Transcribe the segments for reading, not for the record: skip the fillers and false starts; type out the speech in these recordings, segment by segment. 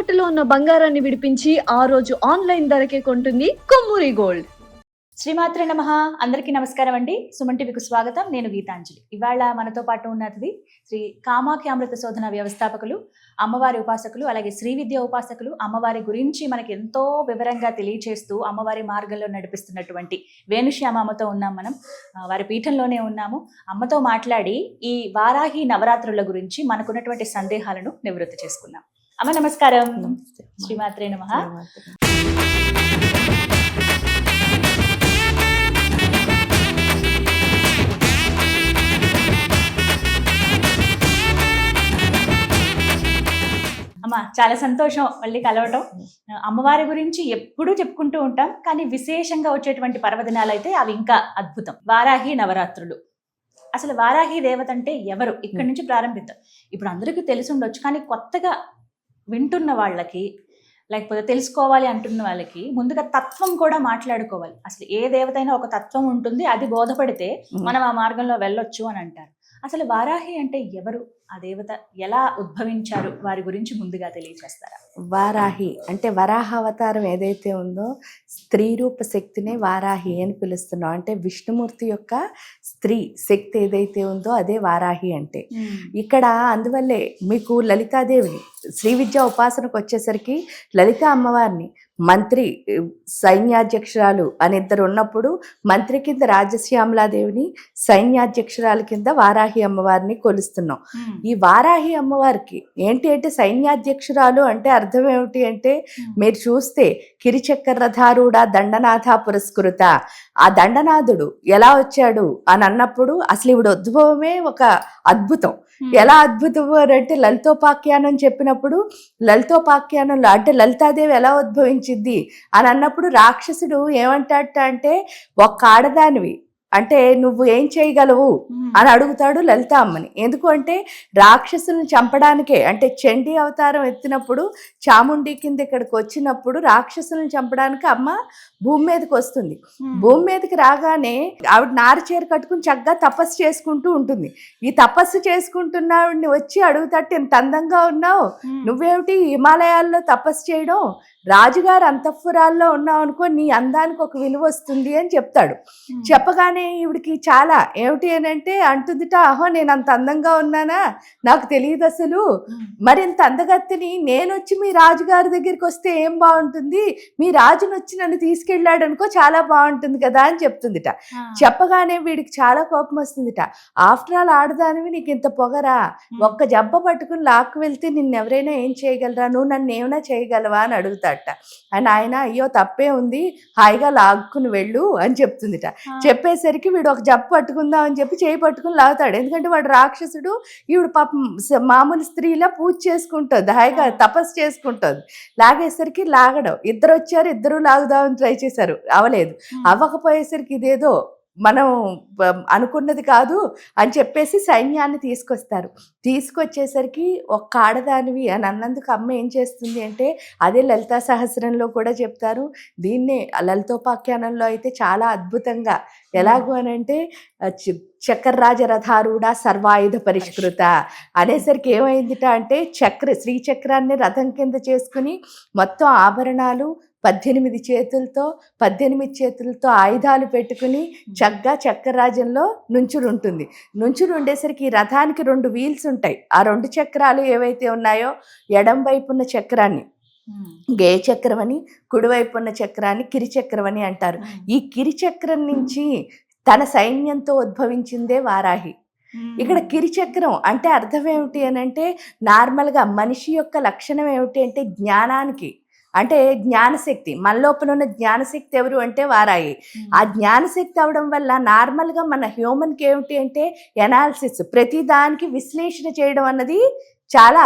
తాకట్టులో ఉన్న బంగారాన్ని విడిపించి ఆ రోజు ఆన్లైన్ ధరకే కొంటుంది కొమ్మూరి గోల్డ్. శ్రీమాత్రే నమః. అందరికీ నమస్కారం అండి. సుమన్ టీవీకి స్వాగతం. నేను గీతాంజలి. ఇవాళ మనతో పాటు ఉన్నది శ్రీ కామాఖ్య అమృత శోధన వ్యవస్థాపకులు, అమ్మవారి ఉపాసకులు, అలాగే శ్రీ విద్య ఉపాసకులు, అమ్మవారి గురించి మనకి ఎంతో వివరంగా తెలియచేస్తూ అమ్మవారి మార్గంలో నడిపిస్తున్నటువంటి వేణుశ్యామ అమ్మతో ఉన్నాం. మనం వారి పీఠంలోనే ఉన్నాము. అమ్మతో మాట్లాడి ఈ వారాహి నవరాత్రుల గురించి మనకున్నటువంటి సందేహాలను నివృత్తి చేసుకున్నాం. అమ్మ నమస్కారం. శ్రీమాత్రే నమః. అమ్మా, చాలా సంతోషం మళ్ళీ కలవటం. అమ్మవారి గురించి ఎప్పుడూ చెప్పుకుంటూ ఉంటాం, కానీ విశేషంగా వచ్చేటువంటి పర్వదినాలు అయితే అవి ఇంకా అద్భుతం. వారాహి నవరాత్రులు. అసలు వారాహి దేవత అంటే ఎవరు? ఇక్కడి నుంచి ప్రారంభిద్దాం. ఇప్పుడు అందరికీ తెలిసి ఉండొచ్చు, కానీ కొత్తగా వింటున్న వాళ్ళకి, లేకపోతే తెలుసుకోవాలి అంటున్న వాళ్ళకి ముందుగా తత్వం కూడా మాట్లాడుకోవాలి. అసలు ఏ దేవత అయినా ఒక తత్వం ఉంటుంది, అది బోధపడితే మనం ఆ మార్గంలో వెళ్ళొచ్చు అని అంటారు. అసలు వారాహి అంటే ఎవరు? ఆ దేవత ఎలా ఉద్భవించారు? వారి గురించి ముందుగా తెలియజేస్తారా? వారాహి అంటే వరాహ అవతారం ఏదైతే ఉందో స్త్రీ రూప శక్తినే వారాహి అని పిలుస్తున్నాం. అంటే విష్ణుమూర్తి యొక్క స్త్రీ శక్తి ఏదైతే ఉందో అదే వారాహి అంటే. ఇక్కడ అందువల్లే మీకు లలితాదేవిని, శ్రీ విద్యా ఉపాసనకు వచ్చేసరికి లలిత అమ్మవారిని మంత్రి, సైన్యాధ్యక్షురాలు అని ఇద్దరు ఉన్నప్పుడు మంత్రి కింద రాజశ్యామలాదేవిని, సైన్యాధ్యక్షురాలు కింద వారాహి అమ్మవారిని కొలుస్తున్నాం. ఈ వారాహి అమ్మవారికి ఏంటి అంటే సైన్యాధ్యక్షురాలు అంటే అర్థం ఏమిటి అంటే, మీరు చూస్తే కిరిచక్ర రథారూఢ దండనాథ పురస్కృత, ఆ దండనాథుడు ఎలా వచ్చాడు అని అన్నప్పుడు అసలు ఈవిడ ఉద్భవమే ఒక అద్భుతం. ఎలా అద్భుతం అంటే లలితోపాఖ్యానం చెప్పినప్పుడు, లలితోపాఖ్యానంలో అంటే లలితాదేవి ఎలా ఉద్భవించింది అని అన్నప్పుడు రాక్షసుడు ఏమంటాడట అంటే, ఒక్క ఆడదానివి అంటే నువ్వు ఏం చేయగలవు అని అడుగుతాడు లలిత అమ్మని. ఎందుకు అంటే రాక్షసులను చంపడానికే, అంటే చండీ అవతారం ఎత్తినప్పుడు చాముండి కింద ఇక్కడికి వచ్చినప్పుడు రాక్షసులను చంపడానికి అమ్మ భూమి మీదకి వస్తుంది. భూమి మీదకి రాగానే ఆవిడ నారచీర కట్టుకుని చక్కగా తపస్సు చేసుకుంటూ ఉంటుంది. ఈ తపస్సు చేసుకుంటున్నావిడిని వచ్చి అడుగుతాడు, ఎంత అందంగా ఉన్నావు, నువ్వేమిటి హిమాలయాల్లో తపస్సు చేయడం, రాజుగారు అంతఃపురాల్లో ఉన్నావు అనుకో, నీ అందానికి ఒక విలువ వస్తుంది అని చెప్తాడు. చెప్పగానే ఈవిడికి చాలా ఏమిటి అని అంటే అంటుందిట, అహో నేను అంత అందంగా ఉన్నానా, నాకు తెలియదు అసలు, మరింత అందగత్తిని నేను వచ్చి మీ రాజుగారి దగ్గరికి వస్తే ఏం బాగుంటుంది, మీ రాజును వచ్చి నన్ను తీసుకెళ్ళాడు అనుకో చాలా బాగుంటుంది కదా అని చెప్తుందిట. చెప్పగానే వీడికి చాలా కోపం వస్తుందిట. ఆఫ్టర్ ఆల్ ఆడదానివి, నీకు ఇంత పొగరా, ఒక్క జబ్బ పట్టుకుని లాక్కు వెళ్తే నిన్నెవరైనా ఏం చేయగలరా, నువ్వు నన్ను ఏమైనా చేయగలవా అని అడుగుతాడట. అని ఆయన అయ్యో తప్పే ఉంది, హాయిగా లాక్కుని వెళ్ళు అని చెప్తుందిట. చెప్పేసరికి వీడు ఒక జబ్బు పట్టుకుందాం అని చెప్పి చేయి పట్టుకుని లాగుతాడు. ఎందుకంటే వాడు రాక్షసుడు, ఈవిడ పాపం మామూలు స్త్రీలా పూజ చేసుకుంటుంది, హాయిగా తపస్సు చేసుకుంటుంది. లాగేసరికి లాగడం, ఇద్దరు వచ్చారు, ఇద్దరు లాగుదామని ట్రై చేశారు, అవలేదు. అవ్వకపోయేసరికి ఇదేదో మనం అనుకున్నది కాదు అని చెప్పేసి సైన్యాన్ని తీసుకొస్తారు. తీసుకొచ్చేసరికి ఒక్క ఆడదానివి అని అన్నందుకు అమ్మ ఏం చేస్తుంది అంటే, అదే లలితా సహస్రంలో కూడా చెప్తారు, దీన్నే లలితోపాఖ్యానంలో అయితే చాలా అద్భుతంగా ఎలాగూ అని అంటే, చక్రరాజ రథారూఢ సర్వాయుధ పరిష్కృత అనేసరికి ఏమైందిట అంటే, శ్రీచక్రాన్ని రథం కింద చేసుకుని మొత్తం ఆభరణాలు 18 చేతులతో ఆయుధాలు పెట్టుకుని చక్కగా చక్రరాజంలో నుంచుని ఉంటుంది. నుంచుని ఉండేసరికి ఈ రథానికి 2 వీల్స్ ఉంటాయి. ఆ 2 చక్రాలు ఏవైతే ఉన్నాయో, ఎడం వైపు ఉన్న చక్రాన్ని గే చక్రం అని, కుడివైపు ఉన్న చక్రాన్ని కిరిచక్రం అని అంటారు. ఈ కిరిచక్రం నుంచి తన సైన్యంతో ఉద్భవించిందే వారాహి. ఇక్కడ కిరిచక్రం అంటే అర్థం ఏమిటి అని అంటే, నార్మల్గా మనిషి యొక్క లక్షణం ఏమిటి అంటే జ్ఞానానికి, అంటే జ్ఞానశక్తి, మన లోపల ఉన్న జ్ఞానశక్తి ఎవరు అంటే వారాయి. ఆ జ్ఞానశక్తి అవడం వల్ల నార్మల్గా మన హ్యూమన్కి ఏమిటి అంటే ఎనాలిసిస్, ప్రతి దానికి విశ్లేషణ చేయడం అన్నది చాలా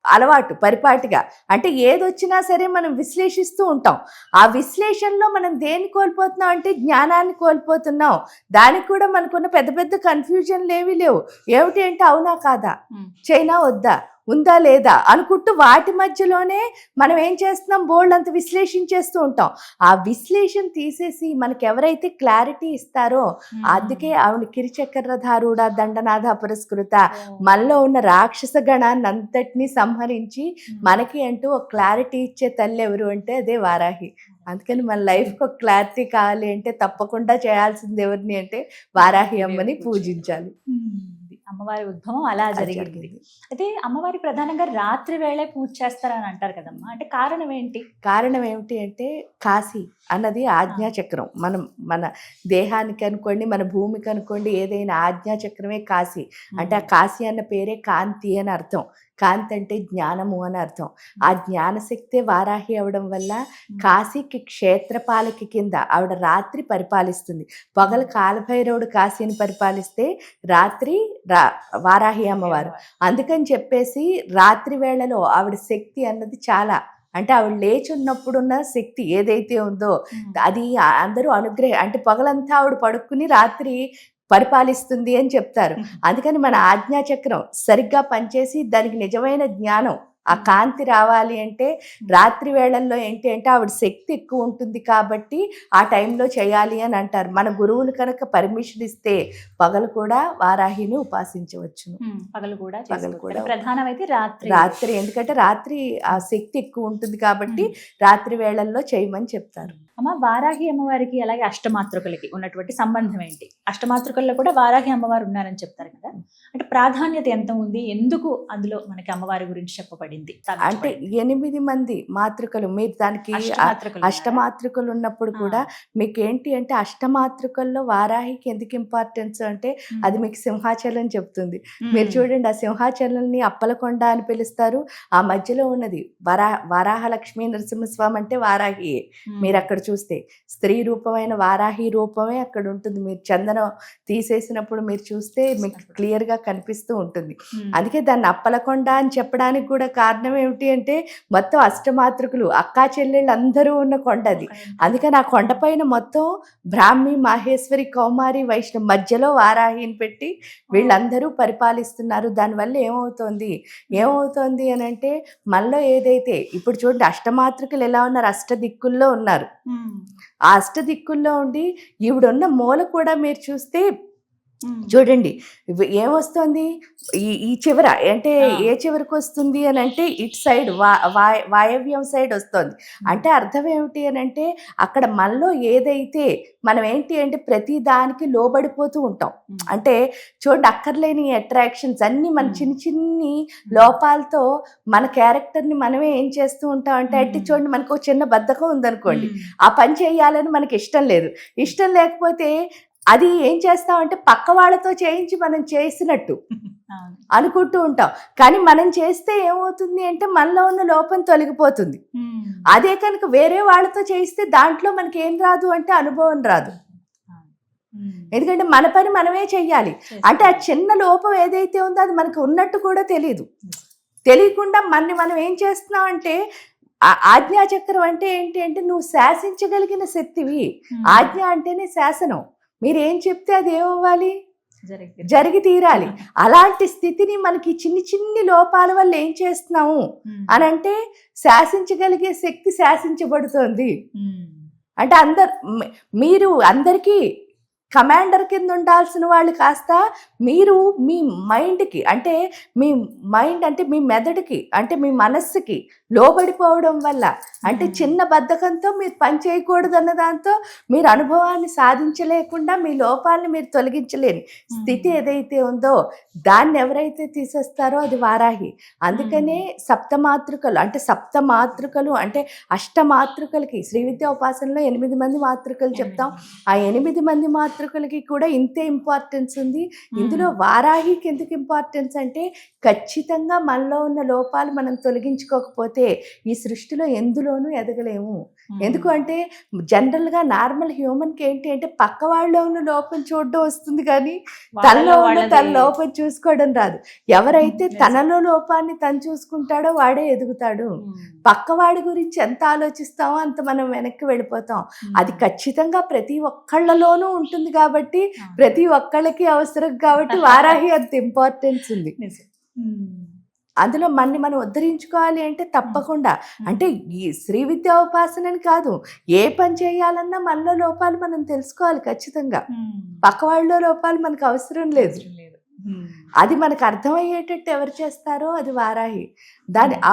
అలవాటు పరిపాటిగా. అంటే ఏదొచ్చినా సరే మనం విశ్లేషిస్తూ ఉంటాం. ఆ విశ్లేషణలో మనం దేన్ని కోల్పోతున్నాం అంటే జ్ఞానాన్ని కోల్పోతున్నాం. దానికి కూడా మనకున్న పెద్ద పెద్ద కన్ఫ్యూజన్లు ఏమీ లేవు. ఏమిటి అంటే అవునా కాదా, చైనా వద్దా, ఉందా లేదా అనుకుంటూ వాటి మధ్యలోనే మనం ఏం చేస్తున్నాం, బోల్డ్ అంత విశ్లేషించేస్తూ ఉంటాం. ఆ విశ్లేషణ తీసేసి మనకి ఎవరైతే క్లారిటీ ఇస్తారో, అందుకే ఆవిడ కిరిచక్రధారుడ దండనాథ పురస్కృత, మనలో ఉన్న రాక్షస గణాన్ని అంతటినీ సంహరించి మనకి అంటూ ఒక క్లారిటీ ఇచ్చే తల్లి ఎవరు అంటే అదే వారాహి. అందుకని మన లైఫ్కి ఒక క్లారిటీ కావాలి అంటే తప్పకుండా చేయాల్సింది ఎవరిని అంటే వారాహి అమ్మని పూజించాలి. అమ్మవారి ఉద్భవం అలా జరిగింది. అయితే అమ్మవారి ప్రధానంగా రాత్రి వేళ పూజ చేస్తారని అంటారు కదమ్మా, అంటే కారణం ఏంటి? కారణం ఏమిటి అంటే కాశీ అన్నది ఆజ్ఞాచక్రం. మన దేహానికి అనుకోండి, మన భూమికి అనుకోండి, ఏదైనా ఆజ్ఞాచక్రమే కాశీ. అంటే ఆ కాశీ అన్న పేరే కాంతి అని అర్థం. కాంతి అంటే జ్ఞానము అని అర్థం. ఆ జ్ఞానశక్తే వారాహి అవడం వల్ల కాశీకి క్షేత్రపాలకి కింద ఆవిడ రాత్రి పరిపాలిస్తుంది. పగలు కాలభైరవుడు కాశీని పరిపాలిస్తే రాత్రి వారాహి అమ్మవారు. అందుకని చెప్పేసి రాత్రి వేళలో ఆవిడ శక్తి అన్నది చాలా, అంటే ఆవిడ లేచి ఉన్నప్పుడున్న శక్తి ఏదైతే ఉందో అది అందరూ అంటే పగలంతా ఆవిడ పడుకుని రాత్రి పరిపాలిస్తుంది అని చెప్తారు. అందుకని మన ఆజ్ఞాచక్రం సరిగ్గా పనిచేసి దానికి నిజమైన జ్ఞానం, ఆ కాంతి రావాలి అంటే రాత్రి వేళల్లో ఏంటి అంటే ఆవిడ శక్తి ఎక్కువ ఉంటుంది కాబట్టి ఆ టైంలో చేయాలి అని అంటారు. మన గురువులు కనుక పర్మిషన్ ఇస్తే పగలు కూడా వారాహిని ఉపాసించవచ్చును. పగలు కూడా ప్రధానమైతే రాత్రి, ఎందుకంటే రాత్రి ఆ శక్తి ఎక్కువ ఉంటుంది కాబట్టి రాత్రి వేళల్లో చేయమని చెప్తారు. అమ్మ, వారాహి అమ్మవారికి అలాగే అష్టమాతృకలకి ఉన్నటువంటి సంబంధం ఏంటి? అష్టమాతృకల్లో కూడా వారాహి అమ్మవారు ఉన్నారని చెప్తారు కదా, అంటే ప్రాధాన్యత ఎంత ఉంది, ఎందుకు అందులో మనకి అమ్మవారి గురించి చెప్పబడింది? అంటే 8 మంది మాతృకలు, మీరు దానికి అష్టమాతృకలు ఉన్నప్పుడు కూడా మీకు ఏంటి అంటే అష్టమాతృకల్లో వారాహికి ఎందుకు ఇంపార్టెన్స్ అంటే అది మీకు సింహాచలం చెప్తుంది. మీరు చూడండి, ఆ సింహాచలంని అప్పలకొండ అని పిలుస్తారు. ఆ మధ్యలో ఉన్నది వరాహ లక్ష్మీ నరసింహస్వామి అంటే వారాహి. మీరు అక్కడ చూస్తే స్త్రీ రూపమైన వారాహి రూపమే అక్కడ ఉంటుంది. మీరు చందనం తీసేసినప్పుడు మీరు చూస్తే మీకు క్లియర్గా కనిపిస్తూ ఉంటుంది. అందుకే దాన్ని అప్పలకొండ అని చెప్పడానికి కూడా కారణం ఏమిటి అంటే మొత్తం అష్టమాతృకులు అక్కా చెల్లెళ్ళు అందరూ ఉన్న కొండ అది. అందుకని ఆ కొండపైన మొత్తం బ్రాహ్మి, మాహేశ్వరి, కౌమారి, వైష్ణవి మధ్యలో వారాహిని పెట్టి వీళ్ళందరూ పరిపాలిస్తున్నారు. దానివల్ల ఏమవుతోంది అని అంటే మనలో ఏదైతే ఇప్పుడు చూడండి అష్టమాతృకులు ఎలా ఉన్నారు, అష్టదిక్కుల్లో ఉన్నారు. ఆ అష్టదిక్కుల్లో ఉండి ఈవిడున్న మూల కూడా మీరు చూస్తే చూడండి ఏమొస్తుంది, ఈ చివర అంటే ఏ చివరికి వస్తుంది అని అంటే ఇటు సైడ్ వాయవ్యం సైడ్ వస్తుంది. అంటే అర్థం ఏమిటి అని అంటే అక్కడ మనలో ఏదైతే మనం ఏంటి అంటే ప్రతి దానికి లోబడిపోతూ ఉంటాం. అంటే చూడండి అక్కర్లేని అట్రాక్షన్స్ అన్ని మన చిన్ని లోపాలతో మన క్యారెక్టర్ని మనమే ఏం చేస్తూ ఉంటాం అంటే చూడండి మనకు ఒక చిన్న బద్ధకం ఉందనుకోండి, ఆ పని చేయాలని మనకి ఇష్టం లేకపోతే అది ఏం చేస్తామంటే పక్క వాళ్ళతో చేయించి మనం చేసినట్టు అనుకుంటూ ఉంటాం. కానీ మనం చేస్తే ఏమవుతుంది అంటే మనలో ఉన్న లోపం తొలగిపోతుంది. అదే కనుక వేరే వాళ్ళతో చేయిస్తే దాంట్లో మనకి ఏం రాదు అంటే అనుభవం రాదు. ఎందుకంటే మన పని మనమే చెయ్యాలి. అంటే ఆ చిన్న లోపం ఏదైతే ఉందో అది మనకు ఉన్నట్టు కూడా తెలియకుండా మనం ఏం చేస్తున్నాం అంటే ఆజ్ఞాచక్రం అంటే ఏంటి అంటే నువ్వు శాసించగలిగిన శక్తివి. ఆజ్ఞ అంటేనే శాసనం. మీరేం చెప్తే అది ఏమవ్వాలి, జరిగి తీరాలి. అలాంటి స్థితిని మనకి చిన్ని లోపాల వల్ల ఏం చేస్తున్నాము అని అంటే శాసించగలిగే శక్తి శాసించబడుతోంది. అంటే మీరు అందరికీ కమాండర్ కింద ఉండాల్సిన వాళ్ళు కాస్త మీరు మీ మైండ్కి అంటే మీ మెదడుకి అంటే మీ మనస్సుకి లోబడిపోవడం వల్ల అంటే చిన్న బద్ధకంతో మీరు పని చేయకూడదు అన్న దాంతో మీరు అనుభవాన్ని సాధించలేకుండా మీ లోపాలని మీరు తొలగించలేని స్థితి ఏదైతే ఉందో దాన్ని ఎవరైతే తీసేస్తారో అది వారాహి. అందుకనే సప్తమాతృకలు అంటే అష్టమాతృకలకి శ్రీ విద్యా ఉపాసనలో 8 మంది మాతృకలు చెప్తాం. ఆ 8 మంది మాతృకలకి కూడా ఇంతే ఇంపార్టెన్స్ ఉంది. ఇందులో వారాహికి ఎందుకు ఇంపార్టెన్స్ అంటే ఖచ్చితంగా మనలో ఉన్న లోపాలు మనం తొలగించుకోకపోతే ఈ సృష్టిలో ఎందులోనూ ఎదగలేము. ఎందుకు అంటే జనరల్గా నార్మల్ హ్యూమన్కి ఏంటి అంటే పక్క వాళ్ళలో ఉన్న లోపం చూడడం వస్తుంది కానీ తనలో ఉన్న తన లోపం చూసుకోవడం రాదు. ఎవరైతే తనలో లోపాన్ని తను చూసుకుంటాడో వాడే ఎదుగుతాడు. పక్కవాడి గురించి ఎంత ఆలోచిస్తామో అంత మనం వెనక్కి వెళ్ళిపోతాం. అది ఖచ్చితంగా ప్రతి ఒక్కళ్ళలోనూ ఉంటుంది కాబట్టి ప్రతి ఒక్కళ్ళకి అవసరం కాబట్టి వారాహి అంత ఇంపార్టెన్స్ ఉంది. అందులో మనం ఉద్ధరించుకోవాలి అంటే తప్పకుండా అంటే ఈ శ్రీ విద్యోపాసనని కాదు, ఏ పని చేయాలన్నా మనలో లోపాలు మనం తెలుసుకోవాలి ఖచ్చితంగా. పక్క వాళ్ళలో లోపాలు మనకు అవసరం లేదు. అది మనకు అర్థమయ్యేటట్టు ఎవరు చేస్తారో అది వారాహి.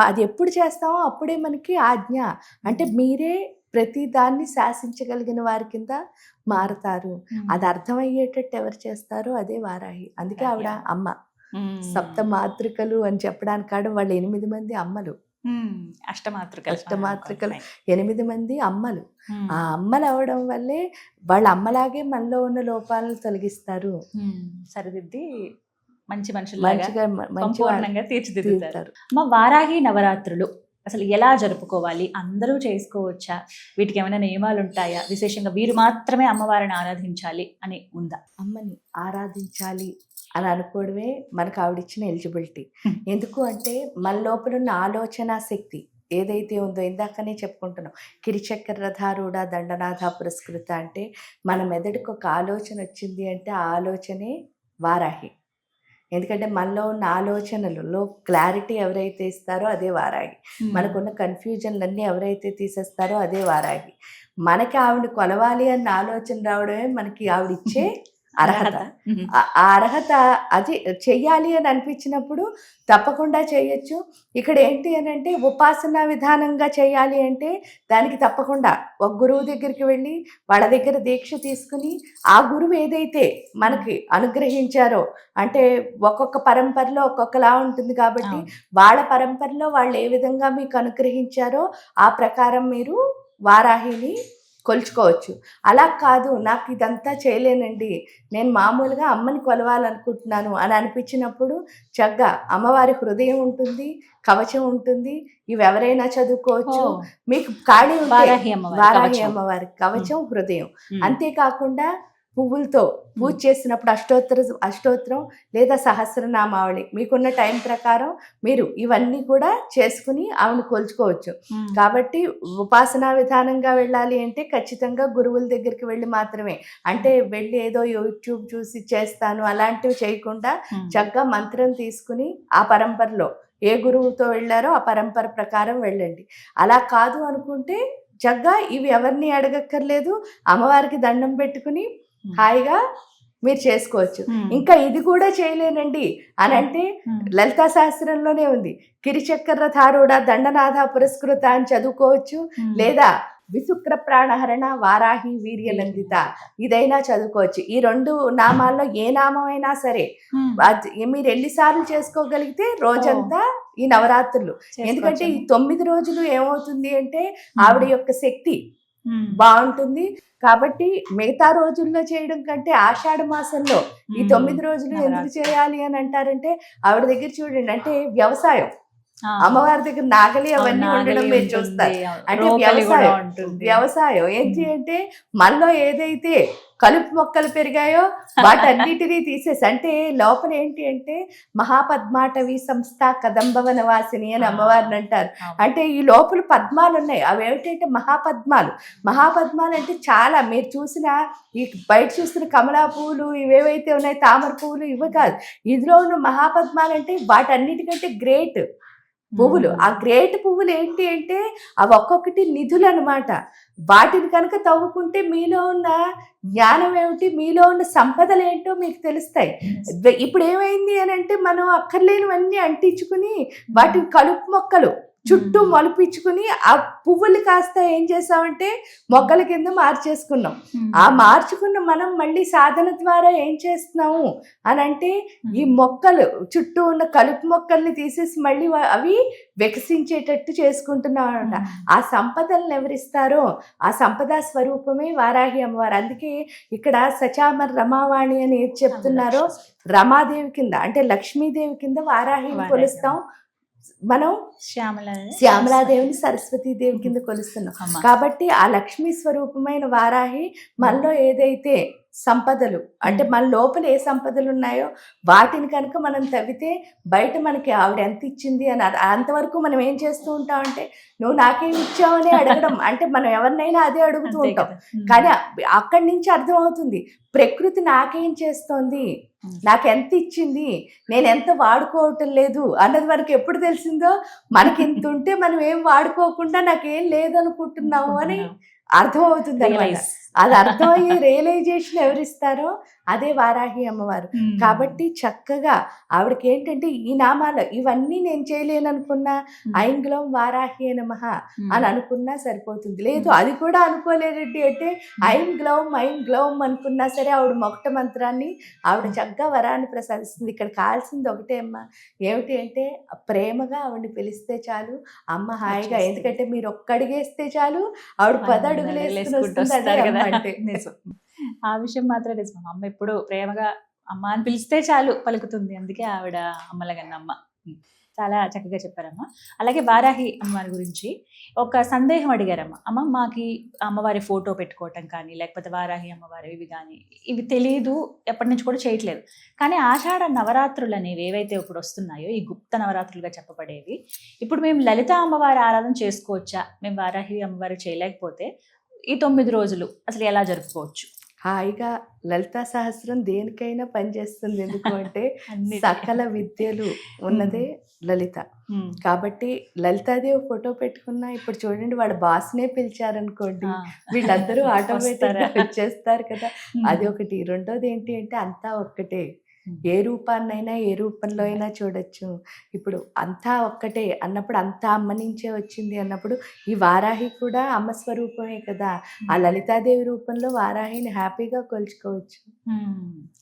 అది ఎప్పుడు చేస్తామో అప్పుడే మనకి ఆజ్ఞ, అంటే మీరే ప్రతి దాన్ని శాసించగలిగిన వారి కింద మారతారు. అది అర్థమయ్యేటట్టు ఎవరు చేస్తారో అదే వారాహి. అందుకే ఆవిడ అమ్మ. సప్త మాతృకలు అని చెప్పడానికి కాదు, వాళ్ళు 8 మంది అమ్మలు. అష్టమాతృకలు 8 మంది అమ్మలు. ఆ అమ్మలు అవడం వల్లే వాళ్ళ అమ్మలాగే మనలో ఉన్న లోపాలను తొలగిస్తారు, సరిదిద్ది మంచి మంచిగా సంపూర్ణంగా తీర్చిదిద్దుతారు. మా వారాహి నవరాత్రులు అసలు ఎలా జరుపుకోవాలి? అందరూ చేసుకోవచ్చా? వీటికి ఏమైనా నియమాలు ఉంటాయా? విశేషంగా వీరు మాత్రమే అమ్మవారిని ఆరాధించాలి అని ఉందా? అమ్మని ఆరాధించాలి అని అనుకోవడమే మనకు ఆవిడిచ్చిన ఎలిజిబిలిటీ. ఎందుకు అంటే మన లోపల ఉన్న ఆలోచన శక్తి ఏదైతే ఉందో, ఇందాకనే చెప్పుకుంటున్నాం, కిరిచక్రధారూఢ దండనాథ పురస్కృత అంటే మన మెదడుకు ఒక ఆలోచన వచ్చింది అంటే ఆ ఆలోచనే వారాహి. ఎందుకంటే మనలో ఉన్న ఆలోచనలలో క్లారిటీ ఎవరైతే ఇస్తారో అదే వారాహి. మనకున్న కన్ఫ్యూజన్లన్నీ ఎవరైతే తీసేస్తారో అదే వారాహి. మనకి ఆవిడ కొలవాలి అన్న ఆలోచన రావడమే మనకి ఆవిడిచ్చే అర్హత. ఆ అర్హత అది చెయ్యాలి అని అనిపించినప్పుడు తప్పకుండా చేయొచ్చు. ఇక్కడ ఏంటి అని అంటే ఉపాసనా విధానంగా చేయాలి అంటే దానికి తప్పకుండా ఒక గురువు దగ్గరికి వెళ్ళి వాళ్ళ దగ్గర దీక్ష తీసుకుని ఆ గురువు ఏదైతే మనకి అనుగ్రహించారో, అంటే ఒక్కొక్క పరంపరలో ఒక్కొక్కలా ఉంటుంది కాబట్టి వాళ్ళ పరంపరలో వాళ్ళు ఏ విధంగా మీకు అనుగ్రహించారో ఆ ప్రకారం మీరు వారాహిని కొలుచుకోవచ్చు. అలా కాదు, నాకు ఇదంతా చేయలేనండి, నేను మామూలుగా అమ్మని కొలవాలనుకుంటున్నాను అని అనిపించినప్పుడు చక్కగా అమ్మవారి హృదయం ఉంటుంది, కవచం ఉంటుంది, ఇవి ఎవరైనా చదువుకోవచ్చు. మీకు ఖాళీ వారాహి అమ్మవారి కవచం, హృదయం. అంతేకాకుండా పువ్వులతో పూజ చేసినప్పుడు అష్టోత్తరం లేదా సహస్రనామావళి మీకున్న టైం ప్రకారం మీరు ఇవన్నీ కూడా చేసుకుని ఆమెను కొలుచుకోవచ్చు. కాబట్టి ఉపాసనా విధానంగా వెళ్ళాలి అంటే ఖచ్చితంగా గురువుల దగ్గరికి వెళ్ళి మాత్రమే, అంటే వెళ్ళి ఏదో యూట్యూబ్ చూసి చేస్తాను అలాంటివి చేయకుండా చక్కగా మంత్రం తీసుకుని ఆ పరంపరలో ఏ గురువుతో వెళ్ళారో ఆ పరంపర ప్రకారం వెళ్ళండి. అలా కాదు అనుకుంటే చక్కగా ఇవి ఎవరిని అడగక్కర్లేదు, అమ్మవారికి దండం పెట్టుకుని హాయిగా మీరు చేసుకోవచ్చు. ఇంకా ఇది కూడా చేయలేనండి అని అంటే లలితా శాస్త్రంలోనే ఉంది, కిరిచక్రధారూఢ దండనాథ పురస్కృత అని చదువుకోవచ్చు, లేదా విశుక్ర ప్రాణహరణ వారాహి వీర్యనందిత ఇదైనా చదువుకోవచ్చు. ఈ 2 నామాల్లో ఏ నామమైనా సరే మీరు ఎన్నిసార్లు చేసుకోగలిగితే రోజంతా ఈ నవరాత్రులు. ఎందుకంటే ఈ 9 రోజులు ఏమవుతుంది అంటే ఆవిడ యొక్క శక్తి బాగుంటుంది కాబట్టి మిగతా రోజుల్లో చేయడం కంటే ఆషాఢ మాసంలో ఈ 9 రోజులు ఎందుకు చేయాలి అని అంటారంటే ఆవిడ దగ్గర చూడండి, అంటే వ్యవసాయం, అమ్మవారి దగ్గర నాగలి అవన్నీ ఉండడం మీరు చూస్తారు. అంటే వ్యవసాయం ఏంటి అంటే మనలో ఏదైతే కలుపు మొక్కలు పెరిగాయో వాటన్నిటినీ తీసేసి, అంటే లోపల ఏంటి అంటే మహాపద్మాటవి సంస్థ కదంబవన వాసిని అని అమ్మవారిని అంటారు. అంటే ఈ లోపల పద్మాలు ఉన్నాయి, అవి ఏమిటంటే మహాపద్మాలు అంటే చాలా మీరు చూసిన ఈ బయట చూస్తున్న కమలా పువ్వులు ఇవేవైతే ఉన్నాయి, తామర పువ్వులు ఇవి కాదు, ఇందులో ఉన్న మహాపద్మాలు అంటే వాటన్నిటికంటే గ్రేట్ పువ్వులు. ఆ గ్రేట్ పువ్వులు ఏంటి అంటే అవి ఒక్కొక్కటి నిధులు అనమాట. వాటిని కనుక తవ్వుకుంటే మీలో ఉన్న జ్ఞానం ఏమిటి, మీలో ఉన్న సంపదలు ఏంటో మీకు తెలుస్తాయి. ఇప్పుడు ఏమైంది అని అంటే మనం అక్కర్లేనివన్నీ అంటించుకుని వాటిని కలుపు మొక్కలు చుట్టూ మొలిపించుకుని ఆ పువ్వులు కాస్త ఏం చేసామంటే మొగ్గల కింద మార్చేసుకున్నాం. ఆ మార్చుకున్న మనం మళ్ళీ సాధన ద్వారా ఏం చేస్తున్నాము అని అంటే ఈ మొక్కలు చుట్టూ ఉన్న కలుపు మొక్కల్ని తీసేసి మళ్ళీ అవి వికసించేటట్టు చేసుకుంటున్నాం అనమాట. ఆ సంపదలను ఎవరిస్తారో ఆ సంపద స్వరూపమే వారాహి అమ్మవారు. అందుకే ఇక్కడ సచామర్ రమావాణి అని ఏది చెప్తున్నారో రమాదేవి కింద అంటే లక్ష్మీదేవి కింద వారాహిని కొలుస్తాం మనం, శ్యామలాదేవిని సరస్వతీదేవి కింద కొలుస్తున్నాం. కాబట్టి ఆ లక్ష్మీ స్వరూపమైన వారాహి మనలో ఏదైతే సంపదలు, అంటే మన లోపల ఏ సంపదలు ఉన్నాయో వాటిని కనుక మనం తవ్వితే బయట మనకి ఆవిడ ఎంత ఇచ్చింది అని అంతవరకు మనం ఏం చేస్తూ ఉంటాం అంటే నువ్వు నాకేం ఇచ్చావు అని అడగడం, అంటే మనం ఎవరినైనా అదే అడుగుతూ అంతే ఉంటాం. కదా. కానీ అక్కడి నుంచి అర్థం అవుతుంది ప్రకృతి నాకేం చేస్తోంది, నాకు ఎంత ఇచ్చింది, నేను ఎంత వాడుకోవటం లేదు అన్నది మనకి ఎప్పుడు తెలిసిందో మనకి ఇంత ఉంటే మనం ఏం వాడుకోకుండా నాకేం లేదనుకుంటున్నాము అని అర్థం అవుతుంది అనమాట. Realize. అది అర్థమయ్యే రియలైజేషన్ ఎవరిస్తారో అదే వారాహి అమ్మవారు. కాబట్టి చక్కగా ఆవిడకి ఏంటంటే ఈ నామాలు ఇవన్నీ నేను చేయలేననుకున్నా ఐంగ్లం వారాహి నమః అని అనుకున్నా సరిపోతుంది. లేదు అది కూడా అనుకోలేదండి అంటే ఐంగ్లౌం అనుకున్నా సరే ఆవిడ మొకట మంత్రాన్ని ఆవిడ చక్కగా వరాన్ని ప్రసాదిస్తుంది. ఇక్కడ కావాల్సింది ఒకటే అమ్మ, ఏమిటి అంటే ప్రేమగా ఆవిడని పిలిస్తే చాలు అమ్మ హాయిగా, ఎందుకంటే మీరు ఒక్కడిగేస్తే చాలు ఆవిడ 10 అడుగులు వేసుకుని వస్తుంది. అదే అమ్మ అంటే. నిజం. ఆ విషయం మాత్రం నిజం. అమ్మ ఎప్పుడు ప్రేమగా అమ్మ అని పిలిస్తే చాలు పలుకుతుంది. అందుకే ఆవిడ అమ్మలగన్న అమ్మ. చాలా చక్కగా చెప్పారమ్మ. అలాగే వారాహి అమ్మవారి గురించి ఒక సందేహం అడిగారమ్మ. అమ్మ మాకి అమ్మవారి ఫోటో పెట్టుకోవటం కానీ లేకపోతే వారాహి అమ్మవారి ఇవి కానీ ఇవి తెలియదు, ఎప్పటి నుంచి కూడా చేయట్లేదు. కానీ ఆషాఢ నవరాత్రులు అనేవి ఏవైతే ఇప్పుడు వస్తున్నాయో ఈ గుప్త నవరాత్రులుగా చెప్పబడేవి, ఇప్పుడు మేము లలిత అమ్మవారి ఆరాధన చేసుకోవచ్చా? మేము వారాహి అమ్మవారి చేయలేకపోతే ఈ 9 రోజులు అసలు ఎలా జరుపుకోవచ్చు? హాయిగా లలితా సహస్రం దేనికైనా పనిచేస్తుంది. ఎందుకు అంటే సకల విద్యలు ఉన్నదే లలిత. కాబట్టి లలితాదేవి ఫోటో పెట్టుకున్నా ఇప్పుడు చూడండి వాడు బాస్నే పిలిచారనుకోండి వీళ్ళందరూ ఆటోమేటిక్గా వచ్చేస్తారు కదా. అది ఒకటి. రెండోది ఏంటి అంటే అంతా ఒక్కటే, ఏ రూపాన్నైనా ఏ రూపంలో అయినా చూడొచ్చు. ఇప్పుడు అంతా ఒక్కటే అన్నప్పుడు అంతా అమ్మ నుంచే వచ్చింది అన్నప్పుడు ఈ వారాహి కూడా అమ్మ స్వరూపమే కదా. ఆ లలితాదేవి రూపంలో వారాహిని హ్యాపీగా కొలుచుకోవచ్చు.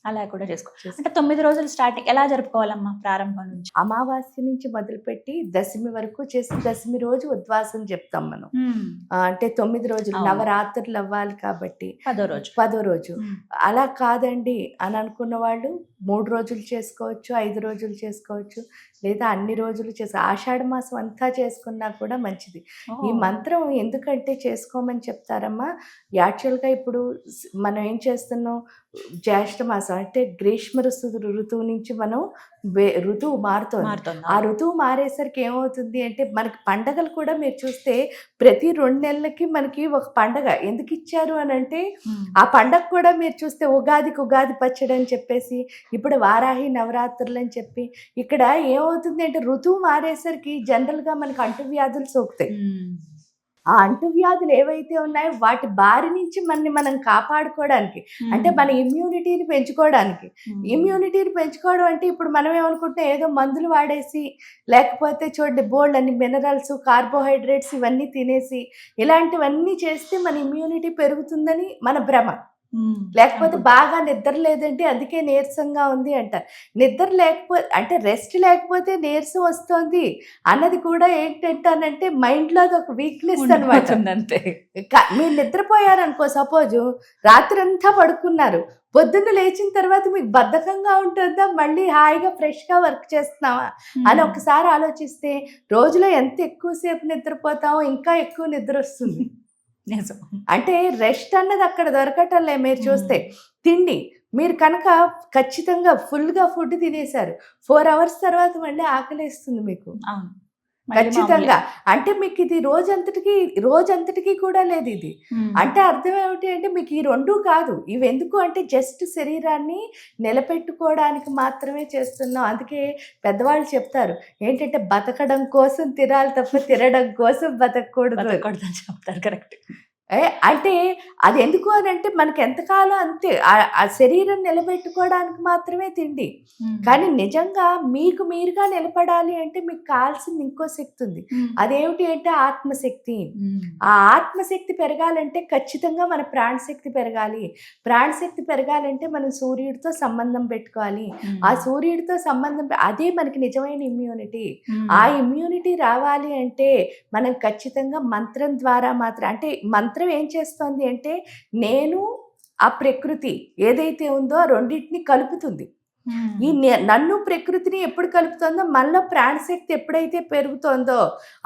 అలా కూడా చేసుకోవచ్చు. అంటే 9 రోజులు స్టార్టింగ్ ఎలా జరుపుకోవాలమ్మా? ప్రారంభం నుంచి అమావాస్య నుంచి మొదలుపెట్టి దశమి వరకు చేసి దశమి రోజు ఉద్వాసం చెప్తాం మనం. అంటే 9 రోజులు నవరాత్రులు అవ్వాలి కాబట్టి 10వ రోజు. అలా కాదండి అని అనుకున్న వాళ్ళు 3 రోజులు చేసుకోవచ్చు, 5 రోజులు చేసుకోవచ్చు, లేదా అన్ని రోజులు ఆషాఢ మాసం అంతా చేసుకున్నా కూడా మంచిది. ఈ మంత్రం ఎందుకంటే చేసుకోమని చెప్తారమ్మా, యాక్చువల్గా ఇప్పుడు మనం ఏం చేస్తున్నాం, జ్యేష్ఠ మాసం అంటే గ్రీష్మ ఋతువు నుంచి మనం ఋతువు మారుతోంది. ఆ ఋతువు మారేసరికి ఏమవుతుంది అంటే మనకి పండగలు కూడా మీరు చూస్తే ప్రతి 2 నెలలకి మనకి ఒక పండగ ఎందుకు ఇచ్చారు అని అంటే ఆ పండగ కూడా మీరు చూస్తే ఉగాదికి ఉగాది పచ్చడి అని చెప్పేసి ఇప్పుడు వారాహి నవరాత్రులు అని చెప్పి ఇక్కడ ఏమవుతుంది అంటే ఋతువు మారేసరికి జనరల్గా మనకి అంటువ్యాధులు సోకుతాయి. ఆ అంటువ్యాధులు ఏవైతే ఉన్నాయో వాటి బారి నుంచి మనం కాపాడుకోవడానికి, అంటే మన ఇమ్యూనిటీని పెంచుకోవడానికి. ఇమ్యూనిటీని పెంచుకోవడం అంటే ఇప్పుడు మనం ఏమనుకుంటే ఏదో మందులు వాడేసి లేకపోతే చూడండి బోల్డ్ అన్ని మినరల్స్ కార్బోహైడ్రేట్స్ ఇవన్నీ తినేసి ఇలాంటివన్నీ చేస్తే మన ఇమ్యూనిటీ పెరుగుతుందని మన భ్రమ. లేకపోతే బాగా నిద్ర లేదంటే అందుకే నీరసంగా ఉంది అంటారు. నిద్ర లేకపోతే అంటే రెస్ట్ లేకపోతే నీరసం వస్తుంది అన్నది కూడా ఏంటంటానంటే మైండ్లో అది ఒక వీక్నెస్ అనమాట. అంతే. మీరు నిద్రపోయారనుకో, సపోజు రాత్రంతా పడుకున్నారు, పొద్దున్న లేచిన తర్వాత మీకు బద్ధకంగా ఉంటుందా, మళ్ళీ హాయిగా ఫ్రెష్గా వర్క్ చేస్తున్నావా అని ఒకసారి ఆలోచిస్తే రోజులో ఎంత ఎక్కువసేపు నిద్రపోతామో ఇంకా ఎక్కువ నిద్ర వస్తుంది. అంటే రెస్ట్ అన్నది అక్కడ దొరకటంలే. మీరు చూస్తే తిండి మీరు కనుక ఖచ్చితంగా ఫుల్గా ఫుడ్ తినేశారు, 4 hours తర్వాత మళ్ళీ ఆకలేస్తుంది మీకు ఖచ్చితంగా. అంటే మీకు ఇది రోజంతటికి కూడా లేదు ఇది. అంటే అర్థం ఏమిటి అంటే మీకు ఈ 2 కాదు, ఇవి ఎందుకు అంటే జస్ట్ శరీరాన్ని నిలబెట్టుకోవడానికి మాత్రమే చేస్తున్నాం. అందుకే పెద్దవాళ్ళు చెప్తారు ఏంటంటే బతకడం కోసం తినాలి తప్ప తినడం కోసం బతకూడదు చెప్తారు. కరెక్ట్. అంటే అది ఎందుకు అని అంటే మనకి ఎంతకాలం అంతే ఆ శరీరం నిలబెట్టుకోవడానికి మాత్రమే తిండి. కానీ నిజంగా మీకు మీరుగా నిలబడాలి అంటే మీకు కావాల్సింది ఇంకో శక్తి ఉంది. అదేమిటి అంటే ఆత్మశక్తి. ఆ ఆత్మశక్తి పెరగాలంటే ఖచ్చితంగా మన ప్రాణశక్తి పెరగాలి. ప్రాణశక్తి పెరగాలంటే మనం సూర్యుడితో సంబంధం పెట్టుకోవాలి. ఆ సూర్యుడితో సంబంధం అదే మనకి నిజమైన ఇమ్యూనిటీ. ఆ ఇమ్యూనిటీ రావాలి అంటే మనం ఖచ్చితంగా మంత్రం ద్వారా మాత్రం, అంటే మంత్రం ఏం చేస్తుంది అంటే నేను ఆ ప్రకృతి ఏదైతే ఉందో ఆ రెండింటిని కలుపుతుంది. నన్ను ప్రకృతిని ఎప్పుడు కలుపుతుందో మనలో ప్రాణశక్తి ఎప్పుడైతే పెరుగుతోందో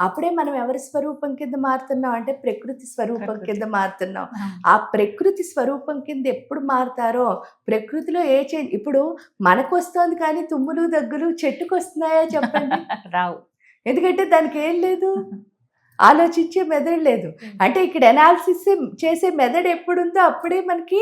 అప్పుడే మనం ఎవరి స్వరూపం కింద మారుతున్నాం అంటే ప్రకృతి స్వరూపం కింద మారుతున్నాం. ఆ ప్రకృతి స్వరూపం కింద ఎప్పుడు మారుతారో ప్రకృతిలో ఏ చేంజ్ ఇప్పుడు మనకు వస్తోంది కానీ తుమ్ములు దగ్గులు చెట్టుకు వస్తున్నాయా చెప్పండి? రావు. ఎందుకంటే దానికి ఏం లేదు, ఆలోచించే మెదడు లేదు. అంటే ఇక్కడ అనాలిసిస్ చేసే మెదడు ఎప్పుడుందో అప్పుడే మనకి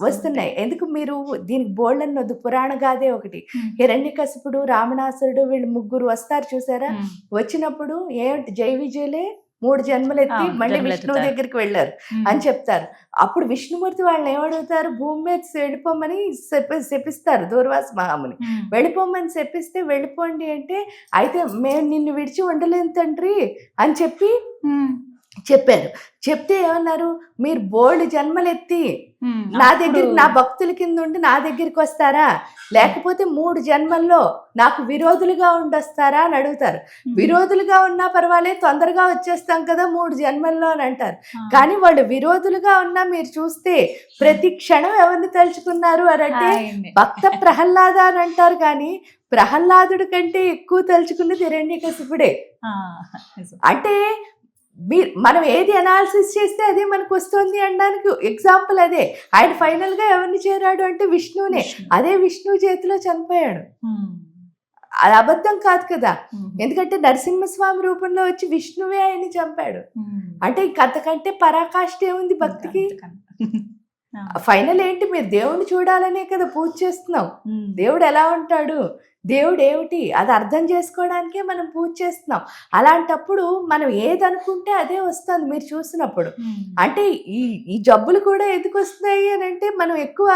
వస్తున్నాయి. ఎందుకు మీరు దీనికి బోల్డ్ అన్నది పురాణ గాథే ఒకటి. హిరణ్యకశిపుడు, రావణాసురుడు వీళ్ళు ముగ్గురు వస్తారు చూసారా? వచ్చినప్పుడు ఏమిటి జై విజయులే 3 జన్మలు ఎత్తి మళ్ళీ విష్ణువు దగ్గరికి వెళ్ళారు అని చెప్తారు. అప్పుడు విష్ణుమూర్తి వాళ్ళని ఏమడుగుతారు? భూమి మీద వెళ్ళిపోమని శపిస్తారు దూర్వాస మహాముని. వెళ్ళిపోమని శపిస్తే వెళ్ళిపోండి అంటే, అయితే మేము నిన్ను విడిచి ఉండలేం తండ్రి అని చెప్పారు. చెప్తే ఏమన్నారు? మీరు బోల్డ్ జన్మలెత్తి నా దగ్గర నా భక్తుల కింద ఉండి నా దగ్గరికి వస్తారా, లేకపోతే 3 జన్మల్లో నాకు విరోధులుగా ఉండొస్తారా అని అడుగుతారు. విరోధులుగా ఉన్నా పర్వాలేదు, తొందరగా వచ్చేస్తాం కదా 3 జన్మల్లో అని అంటారు. కానీ వాళ్ళు విరోధులుగా ఉన్నా మీరు చూస్తే ప్రతి క్షణం ఎవరిని తలుచుకున్నారు అని అంటే భక్త ప్రహ్లాద అని అంటారు. కానీ ప్రహ్లాదుడి కంటే ఎక్కువ తలుచుకున్నది హిరణ్యకశిపుడే. అంటే మనం ఏది అనాలిసిస్ చేస్తే అదే మనకు వస్తుంది అనడానికి ఎగ్జాంపుల్ అదే. ఆయన ఫైనల్ గా ఎవరిని చేరాడు అంటే విష్ణువునే. అదే విష్ణువు చేతిలో చనిపోయాడు. అది అబద్ధం కాదు కదా. ఎందుకంటే నరసింహస్వామి రూపంలో వచ్చి విష్ణువే ఆయన్ని చంపాడు. అంటే అంతకంటే పరాకాష్ఠ ఏముంది భక్తికి? ఫైనల్ ఏంటి? మీరు దేవుడిని చూడాలనే కదా పూజ చేస్తున్నాం. దేవుడు ఎలా ఉంటాడు, దేవుడు ఏమిటి, అది అర్థం చేసుకోవడానికే మనం పూజ చేస్తున్నాం. అలాంటప్పుడు మనం ఏదనుకుంటే అదే వస్తుంది మీరు చూసినప్పుడు. అంటే ఈ జబ్బులు కూడా ఎందుకు వస్తున్నాయి అని అంటే మనం ఎక్కువ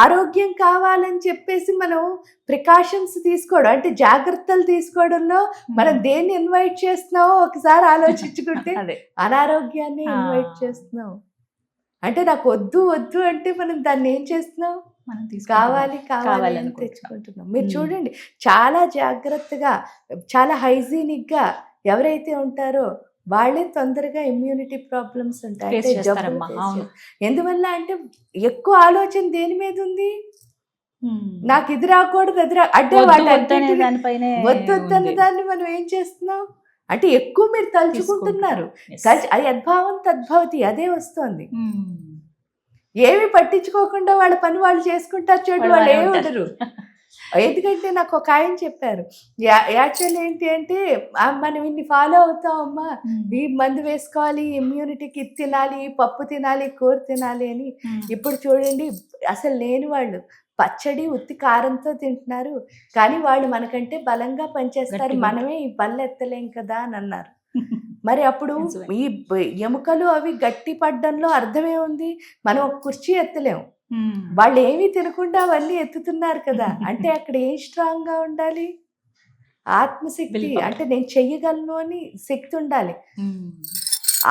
ఆరోగ్యం కావాలని చెప్పేసి మనం ప్రికాషన్స్ తీసుకోవడం, అంటే జాగ్రత్తలు తీసుకోవడంలో మనం దేన్ని ఇన్వైట్ చేస్తున్నామో ఒకసారి ఆలోచించుకుంటే అనారోగ్యాన్ని ఇన్వైట్ చేస్తున్నాం. అంటే నాకు వద్దు వద్దు అంటే మనం దాన్ని ఏం చేస్తున్నాం? కావాలి కావాలి అని తెచ్చుకుంటున్నాం. మీరు చూడండి, చాలా జాగ్రత్తగా చాలా హైజీనిక్గా ఎవరైతే ఉంటారో వాళ్ళే తొందరగా ఇమ్యూనిటీ ప్రాబ్లమ్స్ ఉంటాయి. ఎందువల్ల అంటే ఎక్కువ ఆలోచన దేని మీద ఉంది? నాకు ఇది రాకూడదు, అది అంటే వద్దొద్దన్న దాన్ని మనం ఏం చేస్తున్నాం అంటే ఎక్కువ మీరు తలుచుకుంటున్నారు. అది యద్భావం తద్భవతి, అదే వస్తుంది. ఏమి పట్టించుకోకుండా వాళ్ళ పని వాళ్ళు చేసుకుంటారు చూడండి, వాళ్ళు ఏమి ఉండరు. ఎందుకంటే నాకు ఒక ఆయన చెప్పారు, యాక్చువల్ ఏంటి అంటే మనం ఇన్ని ఫాలో అవుతామమ్మా, ఈ మందు వేసుకోవాలి, ఇమ్యూనిటీకి ఇది తినాలి, పప్పు తినాలి, కూర తినాలి అని. ఇప్పుడు చూడండి అసలు లేని వాళ్ళు పచ్చడి ఉత్తి కారంతో తింటున్నారు, కానీ వాళ్ళు మనకంటే బలంగా పనిచేస్తారు, మనమే ఈ బల్ల ఎత్తలేం కదా అని అన్నారు. మరి అప్పుడు ఈ ఎముకలు అవి గట్టి పడ్డంలో అర్థమే ఉంది? మనం ఒక కుర్చీ ఎత్తలేము, వాళ్ళు ఏమీ తినకుండా అవన్నీ ఎత్తుతున్నారు కదా. అంటే అక్కడ ఏం స్ట్రాంగ్ గా ఉండాలి? ఆత్మశక్తి. అంటే నేను చెయ్యగలను అని శక్తి ఉండాలి.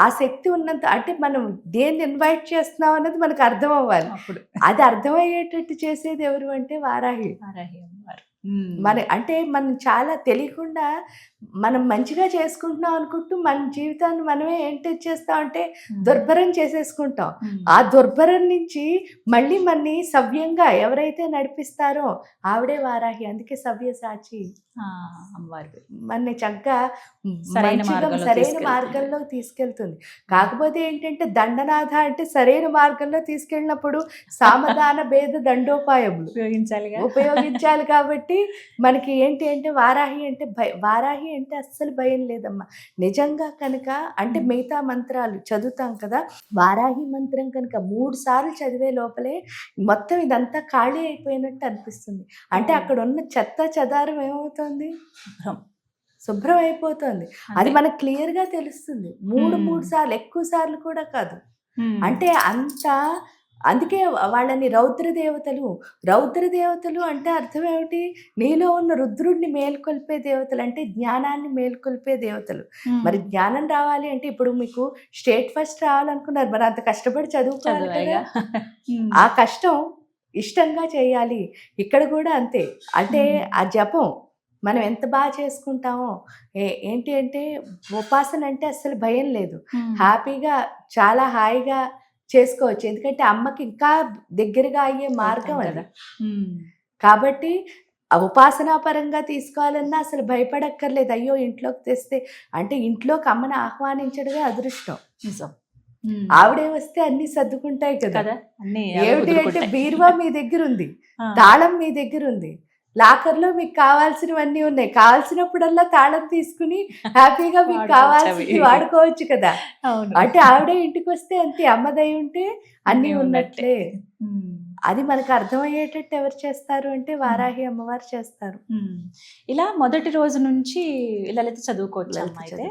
ఆ శక్తి ఉన్నంత అంటే మనం దేన్ని ఇన్వైట్ చేస్తున్నాం అన్నది మనకు అర్థం అవ్వాలి. అది అర్థమయ్యేటట్టు చేసేది ఎవరు అంటే వారాహి. అంటే మనం చాలా తెలియకుండా మనం మంచిగా చేసుకుంటున్నాం అనుకుంటూ మన జీవితాన్ని మనమే ఏంటి చేస్తామంటే దుర్భరం చేసేసుకుంటాం. ఆ దుర్భరం నుంచి మళ్ళీ మనని సవ్యంగా ఎవరైతే నడిపిస్తారో ఆవిడే వారాహి. అందుకే సవ్యసాచి మనని చక్కగా సరైన మార్గంలో తీసుకెళ్తుంది. కాకపోతే ఏంటంటే దండనాథ అంటే సరైన మార్గంలో తీసుకెళ్ళినప్పుడు సామధాన భేద దండోపాయములు ఉపయోగించాలి. కాబట్టి మనకి ఏంటి అంటే వారాహి అంటే అస్సలు భయం లేదమ్మా. నిజంగా కనుక అంటే మిగతా మంత్రాలు చదువుతాం కదా, వారాహి మంత్రం కనుక 3 సార్లు చదివే లోపలే మొత్తం ఇదంతా ఖాళీ అయిపోయినట్టు అనిపిస్తుంది. అంటే అక్కడ ఉన్న చెత్త చెదారం ఏమవుతుంది? శుభ్రం అయిపోతుంది. అది మనకు క్లియర్ గా తెలుస్తుంది. 3 సార్లు, ఎక్కువ సార్లు కూడా కాదు. అంటే అందుకే వాళ్ళని రౌద్ర దేవతలు అంటే అర్థం ఏమిటి? నీలో ఉన్న రుద్రుడిని మేల్కొల్పే దేవతలు, అంటే జ్ఞానాన్ని మేల్కొల్పే దేవతలు. మరి జ్ఞానం రావాలి అంటే ఇప్పుడు మీకు స్టేట్ ఫస్ట్ రావాలనుకున్నారు, మరి అంత కష్టపడి చదువుకోవాలి కదా. ఆ కష్టం ఇష్టంగా చేయాలి. ఇక్కడ కూడా అంతే. అంటే ఆ జపం మనం ఎంత బాగా చేసుకుంటామో, ఏంటి అంటే ఉపాసన అంటే అస్సలు భయం లేదు, హ్యాపీగా చాలా హాయిగా చేసుకోవచ్చు. ఎందుకంటే అమ్మకి ఇంకా దగ్గరగా అయ్యే మార్గం అది. కాబట్టి ఆ ఉపాసనా పరంగా తీసుకోవాలన్నా అసలు భయపడక్కర్లేదు. అయ్యో ఇంట్లోకి తెస్తే అంటే ఇంట్లోకి అమ్మని ఆహ్వానించడమే అదృష్టం. నిజం. ఆవిడే వస్తే అన్ని సర్దుకుంటాయి కదా. కదా అన్ని ఏమిటి అంటే బీరువా మీ దగ్గర ఉంది, తాళం మీ దగ్గర ఉంది, లాకర్లో మీకు కావాల్సినవన్నీ ఉన్నాయి. కావాల్సినప్పుడల్లా తాళం తీసుకుని హ్యాపీగా మీకు కావాల్సింది వాడుకోవచ్చు కదా. అంటే ఆవిడే ఇంటికి వస్తే అంతే, అమ్మదై ఉంటే అన్ని ఉన్నట్లే. అది మనకు అర్థమయ్యేటట్టు ఎవరు చేస్తారు అంటే వారాహి అమ్మవారు చేస్తారు. ఇలా మొదటి రోజు నుంచి లలిత చదువుకోవచ్చు అమ్మ అయితే.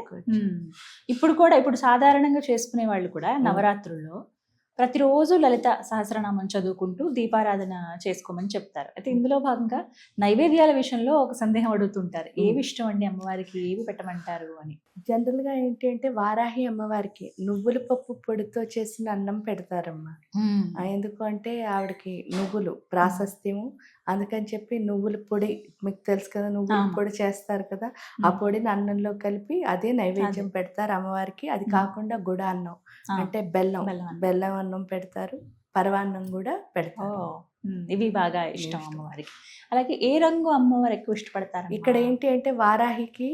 ఇప్పుడు కూడా ఇప్పుడు సాధారణంగా చేసుకునే వాళ్ళు కూడా నవరాత్రుల్లో ప్రతిరోజు లలిత సహస్రనామం చదువుకుంటూ దీపారాధన చేసుకోమని చెప్తారు. అయితే ఇందులో భాగంగా నైవేద్యాల విషయంలో ఒక సందేహం అడుగుతుంటారు, ఏవి ఇష్టం అండి అమ్మవారికి, ఏవి పెట్టమంటారు అని. జనరల్గా ఏంటి అంటే వారాహి అమ్మవారికి నువ్వుల పప్పు పొడితో చేసిన అన్నం పెడతారమ్మా. ఎందుకు అంటే ఆవిడకి నువ్వులు ప్రాశస్త్యము, అందుకని చెప్పి నువ్వుల పొడి మీకు తెలుసు కదా, నువ్వుల పొడి చేస్తారు కదా, ఆ పొడిని అన్నంలో కలిపి అదే నైవేద్యం పెడతారు అమ్మవారికి. అది కాకుండా గుడ అన్నం అంటే బెల్లం అన్నం పెడతారు, పరవాన్నం కూడా పెడతారు. ఇవి బాగా ఇష్టం అమ్మవారికి. అలాగే ఏ రంగు అమ్మవారు ఎక్కువ ఇష్టపడతారు? ఇక్కడ ఏంటి అంటే వారాహికి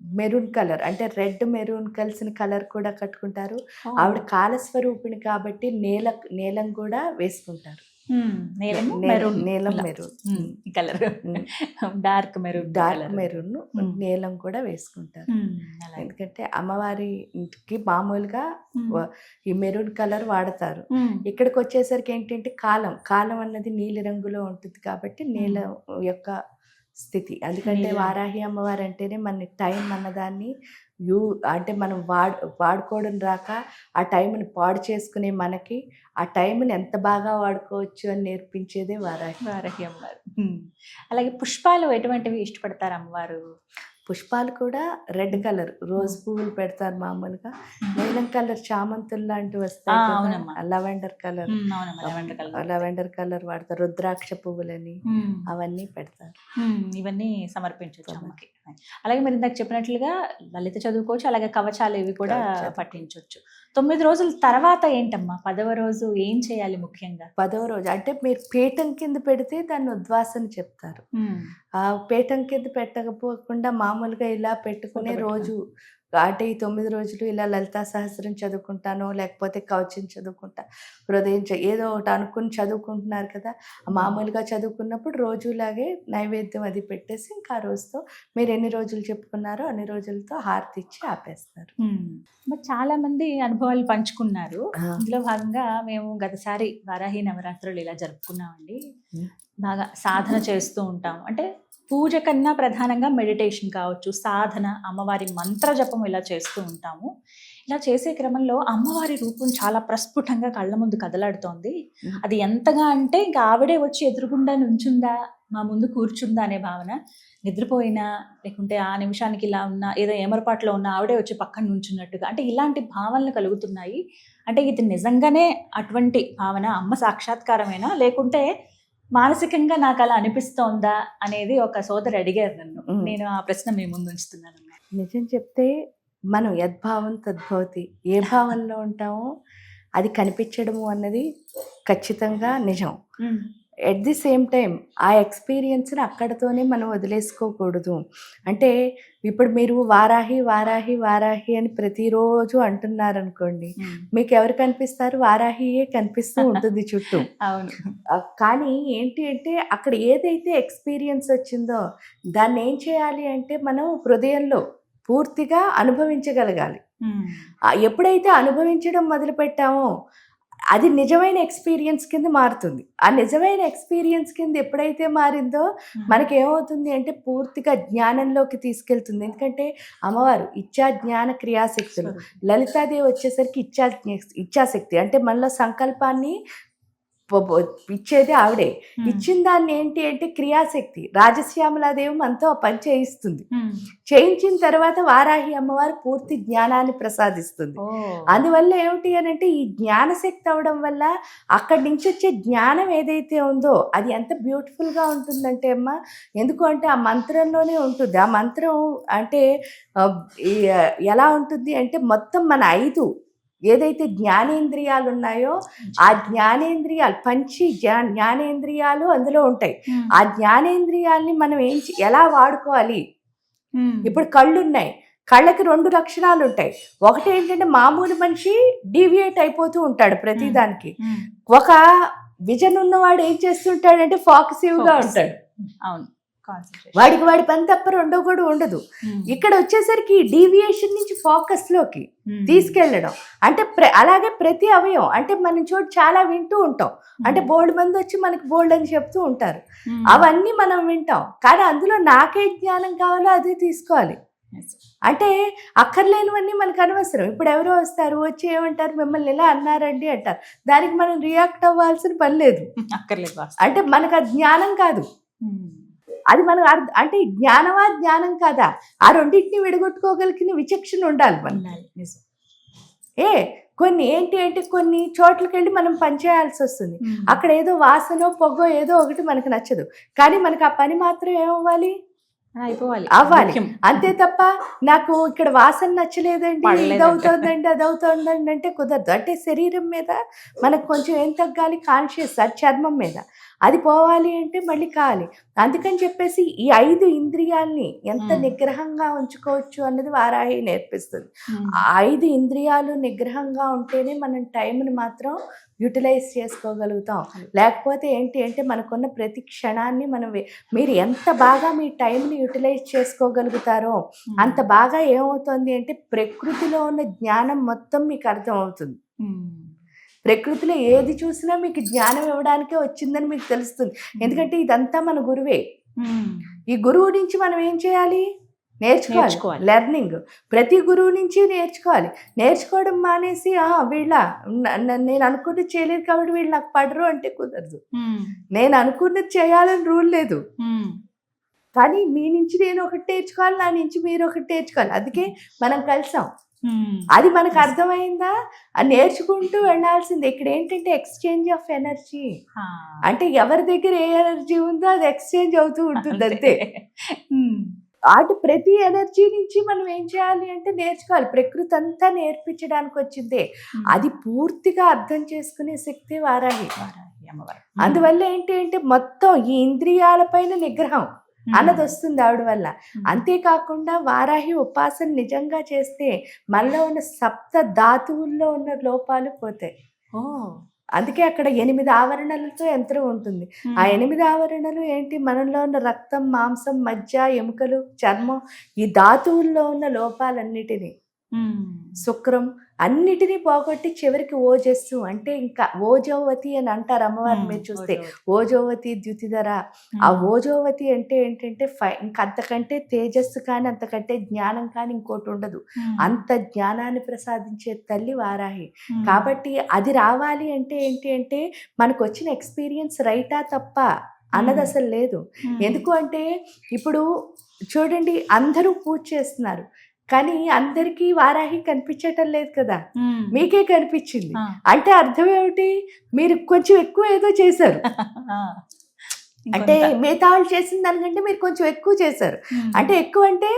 మెరూన్ కలర్ అంటే రెడ్ మెరూన్ కలిసిన కలర్ కూడా కట్టుకుంటారు. ఆవిడ కాలస్వరూపిణి కాబట్టి నీలం కూడా వేసుకుంటారు. నీలం మెరూన్ కలర్, డార్క్ మెరూన్ నీలం కూడా వేసుకుంటారు. ఎందుకంటే అమ్మవారి ఇంటికి మామూలుగా ఈ మెరూన్ కలర్ వాడతారు. ఇక్కడికి వచ్చేసరికి ఏంటంటే కాలం అన్నది నీలి రంగులో ఉంటుంది కాబట్టి నీలం యొక్క స్థితి. ఎందుకంటే వారాహి అమ్మవారు అంటేనే మన టైం అన్నదాన్ని అంటే మనం వాడుకోవడం రాక ఆ టైంని పాడు చేసుకునే మనకి ఆ టైంని ఎంత బాగా వాడుకోవచ్చు అని నేర్పించేదే వారాహి అమ్మవారు. అలాగే పుష్పాలు ఎటువంటివి ఇష్టపడతారు అమ్మవారు? పుష్పాలు కూడా రెడ్ కలర్ రోజ్ పువ్వులు పెడతారు మామూలుగా. నీలం కలర్ చామంతులు లాంటివి వస్తాయి, లవెండర్ కలర్ వాడతారు, రుద్రాక్ష పువ్వులని అవన్నీ పెడతారు. ఇవన్నీ సమర్పించవచ్చు అమ్మకి. అలాగే మీరు ఇందాక చెప్పినట్లుగా లలిత చదువుకోవచ్చు, అలాగే కవచాలు ఇవి కూడా పఠించవచ్చు. 9 రోజుల తర్వాత ఏంటమ్మా 10వ రోజు ఏం చేయాలి? ముఖ్యంగా 10వ రోజు అంటే మీరు పీఠం కింద పెడితే దాన్ని ఉద్వాసన చెప్తారు. ఆ పీఠం కింద పెట్టకపోకుండా మామూలుగా ఇలా పెట్టుకునే రోజు అంటే ఈ 9 రోజులు ఇలా లలితా సహస్రం చదువుకుంటాను, లేకపోతే కవచం చదువుకుంటా, హృదయం ఏదో ఒకటి అనుకుని చదువుకుంటున్నారు కదా. మామూలుగా చదువుకున్నప్పుడు రోజులాగే నైవేద్యం అది పెట్టేసి ఇంకా ఆ రోజుతో మీరు ఎన్ని రోజులు చెప్పుకున్నారో అన్ని రోజులతో హారతి ఇచ్చి ఆపేస్తారు. చాలా మంది అనుభవాలు పంచుకున్నారు. ఇందులో భాగంగా మేము గతసారి వారాహి నవరాత్రులు ఇలా జరుపుకున్నామండి. బాగా సాధన చేస్తూ ఉంటాం, అంటే పూజ కన్నా ప్రధానంగా మెడిటేషన్ కావచ్చు, సాధన, అమ్మవారి మంత్ర జపం ఇలా చేస్తూ ఉంటాము. ఇలా చేసే క్రమంలో అమ్మవారి రూపం చాలా ప్రస్ఫుటంగా కళ్ళ ముందు కదలాడుతోంది. అది ఎంతగా అంటే ఇంకా ఆవిడే వచ్చి ఎదురుగుండా నుంచుందా, మా ముందు కూర్చుందా అనే భావన. నిద్రపోయినా లేకుంటే ఆ నిమిషానికి ఇలా ఉన్నా, ఏదో ఏమరపాట్లో ఉన్నా ఆవిడే వచ్చి పక్కన నుంచున్నట్టుగా, అంటే ఇలాంటి భావనలు కలుగుతున్నాయి. అంటే ఇది నిజంగానే అటువంటి భావన అమ్మ సాక్షాత్కారమేనా, లేకుంటే మానసికంగా నాకు అలా అనిపిస్తోందా అనేది ఒక సోదరు అడిగారు నన్ను. నేను ఆ ప్రశ్న మీ ముందు ఉంచుతున్నాను. నిజం చెప్తే మనం యద్భావం తద్భవతి, ఏ భావంలో ఉంటామో అది కనిపించడము అన్నది ఖచ్చితంగా నిజం. ఎట్ ది సేమ్ టైం ఆ ఎక్స్పీరియన్స్ని అక్కడతోనే మనం వదిలేసుకోకూడదు. అంటే ఇప్పుడు మీరు వారాహి వారాహి వారాహి అని ప్రతిరోజు అంటున్నారు అనుకోండి, మీకు ఎవరు కనిపిస్తారు? వారాహియే కనిపిస్తూ ఉంటుంది చుట్టూ. అవును. కానీ ఏంటి అంటే అక్కడ ఏదైతే ఎక్స్పీరియన్స్ వచ్చిందో దాన్ని ఏం చేయాలి అంటే మనం హృదయంలో పూర్తిగా అనుభవించగలగాలి. ఎప్పుడైతే అనుభవించడం మొదలు పెట్టామో అది నిజమైన ఎక్స్పీరియన్స్ కింద మారుతుంది. ఆ నిజమైన ఎక్స్పీరియన్స్ కింద ఎప్పుడైతే మారిందో మనకేమవుతుంది అంటే పూర్తిగా జ్ఞానంలోకి తీసుకెళ్తుంది. ఎందుకంటే అమ్మవారు ఇచ్చా జ్ఞాన క్రియాశక్తులు, లలితాదేవి వచ్చేసరికి ఇచ్చాశక్తి, అంటే మనలో సంకల్పాన్ని ఇచ్చేది ఆవిడే. ఇచ్చిన దాన్ని ఏంటి అంటే క్రియాశక్తి, రాజశ్యామలాదేవి మనతో ఆ పని చేయిస్తుంది. చేయించిన తర్వాత వారాహి అమ్మవారు పూర్తి జ్ఞానాన్ని ప్రసాదిస్తుంది. అందువల్ల ఏమిటి అని అంటే ఈ జ్ఞానశక్తి అవడం వల్ల అక్కడి నుంచి వచ్చే జ్ఞానం ఏదైతే ఉందో అది ఎంత బ్యూటిఫుల్గా ఉంటుందంటే అమ్మ, ఎందుకు అంటే ఆ మంత్రంలోనే ఉంటుంది. ఆ మంత్రం అంటే ఎలా ఉంటుంది అంటే మొత్తం మన 5 ఏదైతే జ్ఞానేంద్రియాలు ఉన్నాయో ఆ జ్ఞానేంద్రియాలు జ్ఞానేంద్రియాలు అందులో ఉంటాయి. ఆ జ్ఞానేంద్రియాల్ని మనం ఎలా వాడుకోవాలి? ఇప్పుడు కళ్ళు ఉన్నాయి, కళ్ళకి 2 లక్షణాలు ఉంటాయి. ఒకటి ఏంటంటే మామూలు మనిషి డీవియేట్ అయిపోతూ ఉంటాడు ప్రతిదానికి. ఒక విజన్ ఉన్నవాడు ఏం చేస్తుంటాడంటే ఫోకసివ్గా ఉంటాడు. అవును, వాడి పని తప్ప రెండో కూడా ఉండదు. ఇక్కడ వచ్చేసరికి డీవియేషన్ నుంచి ఫోకస్ లోకి తీసుకెళ్ళడం అంటే అలాగే ప్రతి అవయవం అంటే మనం చోటు చాలా వింటూ ఉంటాం. అంటే బోల్డ్ మంది వచ్చి మనకి బోల్డ్ అని చెప్తూ ఉంటారు, అవన్నీ మనం వింటాం. కానీ అందులో నాకే జ్ఞానం కావాలో అదే తీసుకోవాలి. అంటే అక్కర్లేనివన్నీ మనకు అనవసరం. ఇప్పుడు ఎవరో వస్తారు, వచ్చి ఏమంటారు, మిమ్మల్ని ఎలా అన్నారండి అంటారు, దానికి మనం రియాక్ట్ అవ్వాల్సిన పని లేదు. అంటే మనకు అది జ్ఞానం కాదు, అది మనం అంటే జ్ఞానమా జ్ఞానం కాదా ఆ రెండింటిని విడగొట్టుకోగలిగిన విచక్షణ ఉండాలి మనకి. కొన్ని ఏంటి అంటే కొన్ని చోట్లకి వెళ్ళి మనం పనిచేయాల్సి వస్తుంది. అక్కడ ఏదో వాసనో పొగో ఏదో ఒకటి మనకు నచ్చదు, కానీ మనకు ఆ పని మాత్రం ఏమవ్వాలి, అవ్వాలి. అంతే తప్ప నాకు ఇక్కడ వాసన నచ్చలేదండి, ఇదవుతోందండి అదవుతోందండి అంటే కుదరదు. అంటే శరీరం మీద మనకు కొంచెం ఏం తగ్గాలి, కాన్షియస్, అది చర్మం మీద అది పోవాలి అంటే మళ్ళీ కావాలి. అందుకని చెప్పేసి ఈ 5 ఇంద్రియాల్ని ఎంత నిగ్రహంగా ఉంచుకోవచ్చు అన్నది వారాహి నేర్పిస్తుంది. 5 ఇంద్రియాలు నిగ్రహంగా ఉంటేనే మనం టైంని మాత్రం యూటిలైజ్ చేసుకోగలుగుతాం. లేకపోతే ఏంటి అంటే మనకున్న ప్రతి క్షణాన్ని మీరు ఎంత బాగా మీ టైంని యూటిలైజ్ చేసుకోగలుగుతారో అంత బాగా ఏమవుతుంది అంటే ప్రకృతిలో ఉన్న జ్ఞానం మొత్తం మీకు అర్థం అవుతుంది. ప్రకృతిలో ఏది చూసినా మీకు జ్ఞానం ఇవ్వడానికే వచ్చిందని మీకు తెలుస్తుంది. ఎందుకంటే ఇదంతా మన గురువే. ఈ గురువు నుంచి మనం ఏం చేయాలి, నేర్చుకోవాలి. లెర్నింగ్ ప్రతి గురువు నుంచి నేర్చుకోవాలి. నేర్చుకోవడం మానేసి నేను అనుకున్నది చేయలేదు కాబట్టి వీళ్ళు నాకు పడరు అంటే కుదరదు. నేను అనుకున్నది చేయాలని రూల్ లేదు, కానీ మీ నుంచి నేను ఒకటి నేర్చుకోవాలి, నా నుంచి మీరు ఒకటి నేర్చుకోవాలి. అందుకే మనం కలిసాం. అది మనకు అర్థమైందా, అది నేర్చుకుంటూ వెళ్ళాల్సిందే. ఇక్కడ ఏంటంటే ఎక్స్చేంజ్ ఆఫ్ ఎనర్జీ, అంటే ఎవరి దగ్గర ఏ ఎనర్జీ ఉందో అది ఎక్స్చేంజ్ అవుతూ ఉంటుంది అంతే. అటు ప్రతి ఎనర్జీ నుంచి మనం ఏం చేయాలి అంటే నేర్చుకోవాలి. ప్రకృతి అంతా నేర్పించడానికి వచ్చిందే, అది పూర్తిగా అర్థం చేసుకునే శక్తి వారాహి అమ్మవారు. అందువల్ల ఏంటి అంటే మొత్తం ఈ ఇంద్రియాలపైన నిగ్రహం అన్నది వస్తుంది ఆవిడ వల్ల. అంతేకాకుండా వారాహి ఉపాసన నిజంగా చేస్తే మనలో ఉన్న 7 ధాతువుల్లో ఉన్న లోపాలు పోతాయి. అందుకే అక్కడ 8 ఆవరణలతో యంత్రం ఉంటుంది. ఆ 8 ఆవరణలు ఏంటి, మనలో ఉన్న రక్తం, మాంసం, మజ్జ, ఎముకలు, చర్మం, ఈ ధాతువుల్లో ఉన్న లోపాలన్నిటినీ, శుక్రం అన్నిటినీ పోగొట్టి చివరికి ఓజస్సు అంటే ఇంకా ఓజోవతి అని అంటారు అమ్మవారు. మీరు చూస్తే ఓజోవతి ద్యుతిధర. ఆ ఓజోవతి అంటే ఏంటంటే ఇంకంతకంటే తేజస్సు కానీ అంతకంటే జ్ఞానం కానీ ఇంకోటి ఉండదు. అంత జ్ఞానాన్ని ప్రసాదించే తల్లి వారాహి. కాబట్టి అది రావాలి అంటే ఏంటి అంటే మనకు వచ్చిన ఎక్స్పీరియన్స్ రైటా తప్ప అన్నది అసలు లేదు. ఎందుకు అంటే ఇప్పుడు చూడండి, అందరూ పూజ చేస్తున్నారు కానీ అందరికీ వారాహి కనిపించటం లేదు కదా, మీకే కనిపించింది అంటే అర్థం ఏమిటి, మీరు కొంచెం ఎక్కువ ఏదో చేశారు. అంటే మిగతా వాళ్ళు చేసిన దానికంటే మీరు కొంచెం ఎక్కువ చేశారు. అంటే ఎక్కువ అంటే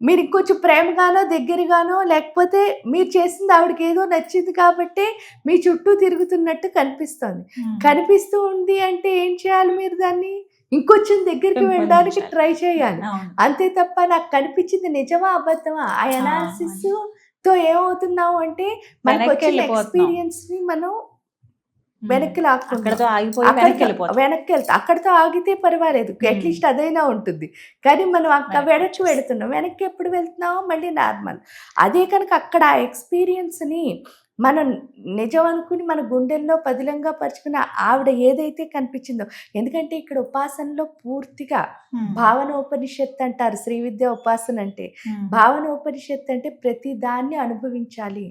మీరు ఇంకొంచెం ప్రేమగానో దగ్గరగానో, లేకపోతే మీరు చేసింది ఆవిడకి ఏదో నచ్చింది కాబట్టి మీ చుట్టూ తిరుగుతున్నట్టు కనిపిస్తుంది. కనిపిస్తూ ఉంది అంటే ఏం చేయాలి, మీరు దాన్ని ఇంకొంచెం దగ్గరికి వెళ్ళడానికి ట్రై చేయాలి. అంతే తప్ప నాకు కనిపించింది నిజమా అబద్ధమా ఆ అనాలిసిస్ తో ఏమవుతున్నావు అంటే మనకు వచ్చిన ఎక్స్పీరియన్స్ ని మనం వెనక్కి లాక్కుంటా, వెనక్కి వెళ్తా. అక్కడితో ఆగితే పర్వాలేదు, అట్లీస్ట్ అదైనా ఉంటుంది. కానీ మనం అక్కడ వెడుతున్నాం, వెనక్కి ఎప్పుడు వెళ్తున్నామో మళ్ళీ నార్మల్. అదే కనుక అక్కడ ఆ ఎక్స్పీరియన్స్ ని మనం నిజం అనుకుని మన గుండెల్లో పదిలంగా పరుచుకుని ఆవిడ ఏదైతే కనిపించిందో, ఎందుకంటే ఇక్కడ ఉపాసనలో పూర్తిగా భావనోపనిషత్తు అంటారు. శ్రీ విద్య ఉపాసన అంటే భావనోపనిషత్తు అంటే ప్రతి దాన్ని అనుభవించాలి.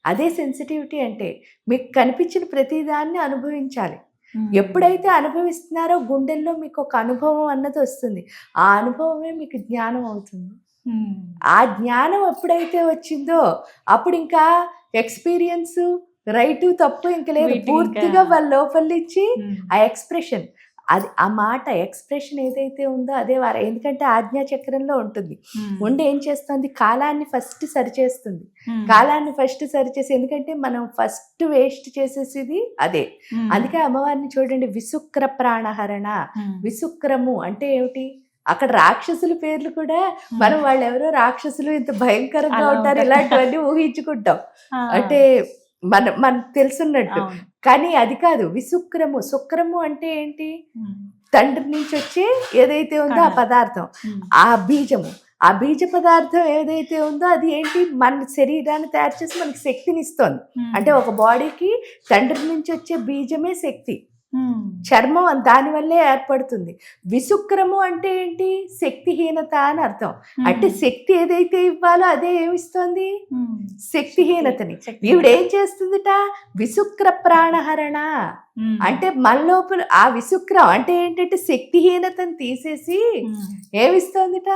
అదే సెన్సిటివిటీ అంటే మీకు కనిపించిన ప్రతి దాన్ని అనుభవించాలి. ఎప్పుడైతే అనుభవిస్తున్నారో గుండెల్లో మీకు ఒక అనుభవం అన్నది వస్తుంది. ఆ అనుభవమే మీకు జ్ఞానం అవుతుంది. ఆ జ్ఞానం ఎప్పుడైతే వచ్చిందో అప్పుడు ఇంకా ఎక్స్పీరియన్స్ రైటు తప్పు ఇంక లేదు. పూర్తిగా వాళ్ళ లోపల నుంచి ఆ ఎక్స్ప్రెషన్ అది ఆ మాట ఎక్స్ప్రెషన్ ఏదైతే ఉందో అదే ఎందుకంటే ఆజ్ఞాచక్రంలో ఉంటుంది. ఉండి ఏం చేస్తుంది, కాలాన్ని ఫస్ట్ సరిచేస్తుంది. కాలాన్ని ఫస్ట్ సరిచేసి, ఎందుకంటే మనం ఫస్ట్ వేస్ట్ చేసేసేది అదే. అందుకే అమ్మవారిని చూడండి, విశుక్ర ప్రాణహరణ. విశుక్రము అంటే ఏమిటి, అక్కడ రాక్షసుల పేర్లు కూడా మనం వాళ్ళు ఎవరో రాక్షసులు ఇంత భయంకరంగా ఉంటారు ఇలాంటివన్నీ ఊహించుకుంటాం, అంటే మనకు తెలుసున్నట్టు. కానీ అది కాదు. విశుక్రము, శుక్రము అంటే ఏంటి, తండ్రి నుంచి వచ్చే ఏదైతే ఉందో ఆ పదార్థం, ఆ బీజము. ఆ బీజ పదార్థం ఏదైతే ఉందో అది ఏంటి, మన శరీరాన్ని తయారు చేసి మనకి శక్తిని ఇస్తుంది. అంటే ఒక బాడీకి తండ్రి నుంచి వచ్చే బీజమే శక్తి. చర్మం దానివల్లే ఏర్పడుతుంది. విశుక్రము అంటే ఏంటి, శక్తిహీనత అని అర్థం. అంటే శక్తి ఏదైతే ఇవ్వాలో అదే ఏమిస్తుంది, శక్తిహీనతని. ఈవిడేం చేస్తుందిట, విశుక్ర ప్రాణహరణ. అంటే మన లోపల ఆ విశుక్రం అంటే ఏంటంటే శక్తిహీనతను తీసేసి ఏమిస్తోందిట,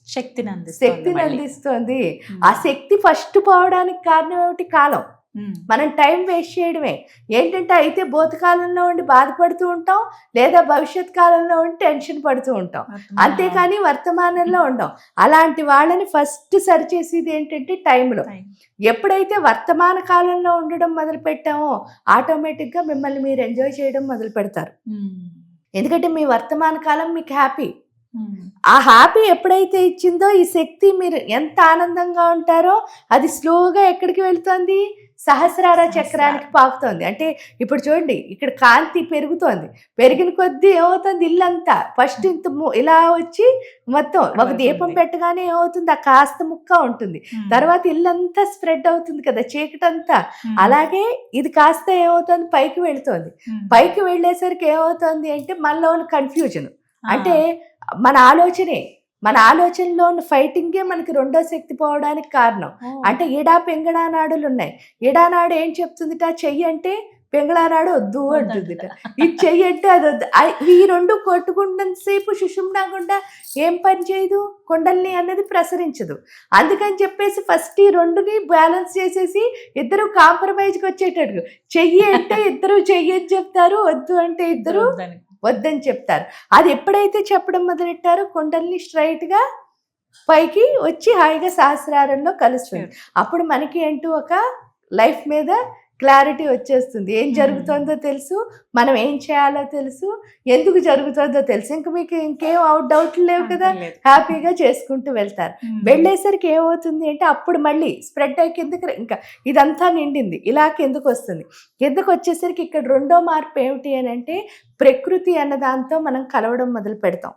శక్తిని అందిస్తోంది. ఆ శక్తి ఫస్ట్ పోవడానికి కారణం ఏమిటి, కాలం. మనం టైం వేస్ట్ చేయడమే. ఏంటంటే అయితే భూతకాలంలో ఉండి బాధపడుతూ ఉంటాం, లేదా భవిష్యత్ కాలంలో ఉండి టెన్షన్ పడుతూ ఉంటాం, అంతేకాని వర్తమానంలో ఉండం. అలాంటి వాళ్ళని ఫస్ట్ సరిచేసేది ఏంటంటే టైంలో. ఎప్పుడైతే వర్తమాన కాలంలో ఉండడం మొదలు పెట్టామో ఆటోమేటిక్గా మిమ్మల్ని మీరు ఎంజాయ్ చేయడం మొదలు పెడతారు. ఎందుకంటే మీ వర్తమాన కాలం మీకు హ్యాపీ. ఆ హ్యాపీ ఎప్పుడైతే ఇచ్చిందో ఈ శక్తి, మీరు ఎంత ఆనందంగా ఉంటారో అది స్లోగా ఎక్కడికి వెళుతుంది, సహస్రార చక్రానికి పాకుతోంది. అంటే ఇప్పుడు చూడండి, ఇక్కడ కాంతి పెరుగుతోంది, పెరిగిన కొద్దీ ఏమవుతుంది, ఇల్లంతా ఫస్ట్ ఇంత ఇలా వచ్చి మొత్తం ఒక దీపం పెట్టగానే ఏమవుతుంది, ఆ కాస్త ముక్క ఉంటుంది, తర్వాత ఇల్లంతా స్ప్రెడ్ అవుతుంది కదా చీకటంతా. అలాగే ఇది కాస్త ఏమవుతుంది, పైకి వెళుతోంది. పైకి వెళ్ళేసరికి ఏమవుతుంది అంటే మనలో ఉన్న కన్ఫ్యూజన్, అంటే మన ఆలోచనలో ఉన్న ఫైటింగే మనకి రెండో శక్తి పోవడానికి కారణం. అంటే ఈడా పింగళా నాడులు ఉన్నాయి. ఈడా నాడు ఏం చెప్తుందిట, చెయ్యి అంటే పింగళా నాడు వద్దు అంటుందిట, ఇది చెయ్యి అంటే అది వద్దు. ఈ రెండు కొట్టుకుంటున్నంతసేపు సుషుమ్నా గుండా ఏం పని చేయదు, కుండల్ని అన్నది ప్రసరించదు. అందుకని చెప్పేసి ఫస్ట్ ఈ రెండుని బ్యాలెన్స్ చేసేసి ఇద్దరు కాంప్రమైజ్కి వచ్చేటట్టు, చెయ్యి అంటే ఇద్దరు చెయ్యి అని చెప్తారు, వద్దు అంటే ఇద్దరు వద్దని చెప్తారు. అది ఎప్పుడైతే చెప్పడం మొదలెట్టారో కుండల్ని స్ట్రైట్గా పైకి వచ్చి హాయిగా సహస్రారంలో కలుస్తుంది. అప్పుడు మనకి అంటూ ఒక లైఫ్ మీద క్లారిటీ వచ్చేస్తుంది. ఏం జరుగుతుందో తెలుసు, మనం ఏం చేయాలో తెలుసు, ఎందుకు జరుగుతుందో తెలుసు. ఇంక మీకు ఇంకేం డౌట్లు లేవు కదా, హ్యాపీగా చేసుకుంటూ వెళ్తారు. వెళ్ళేసరికి ఏమవుతుంది అంటే అప్పుడు మళ్ళీ స్ప్రెడ్ అయ్యి కిందకి, ఇంకా ఇదంతా నిండింది ఇలా కిందకు వస్తుంది. కిందకు వచ్చేసరికి ఇక్కడ రెండో మార్పు ఏమిటి అని అంటే, ప్రకృతి అన్న దాంతో మనం కలవడం మొదలు పెడతాం.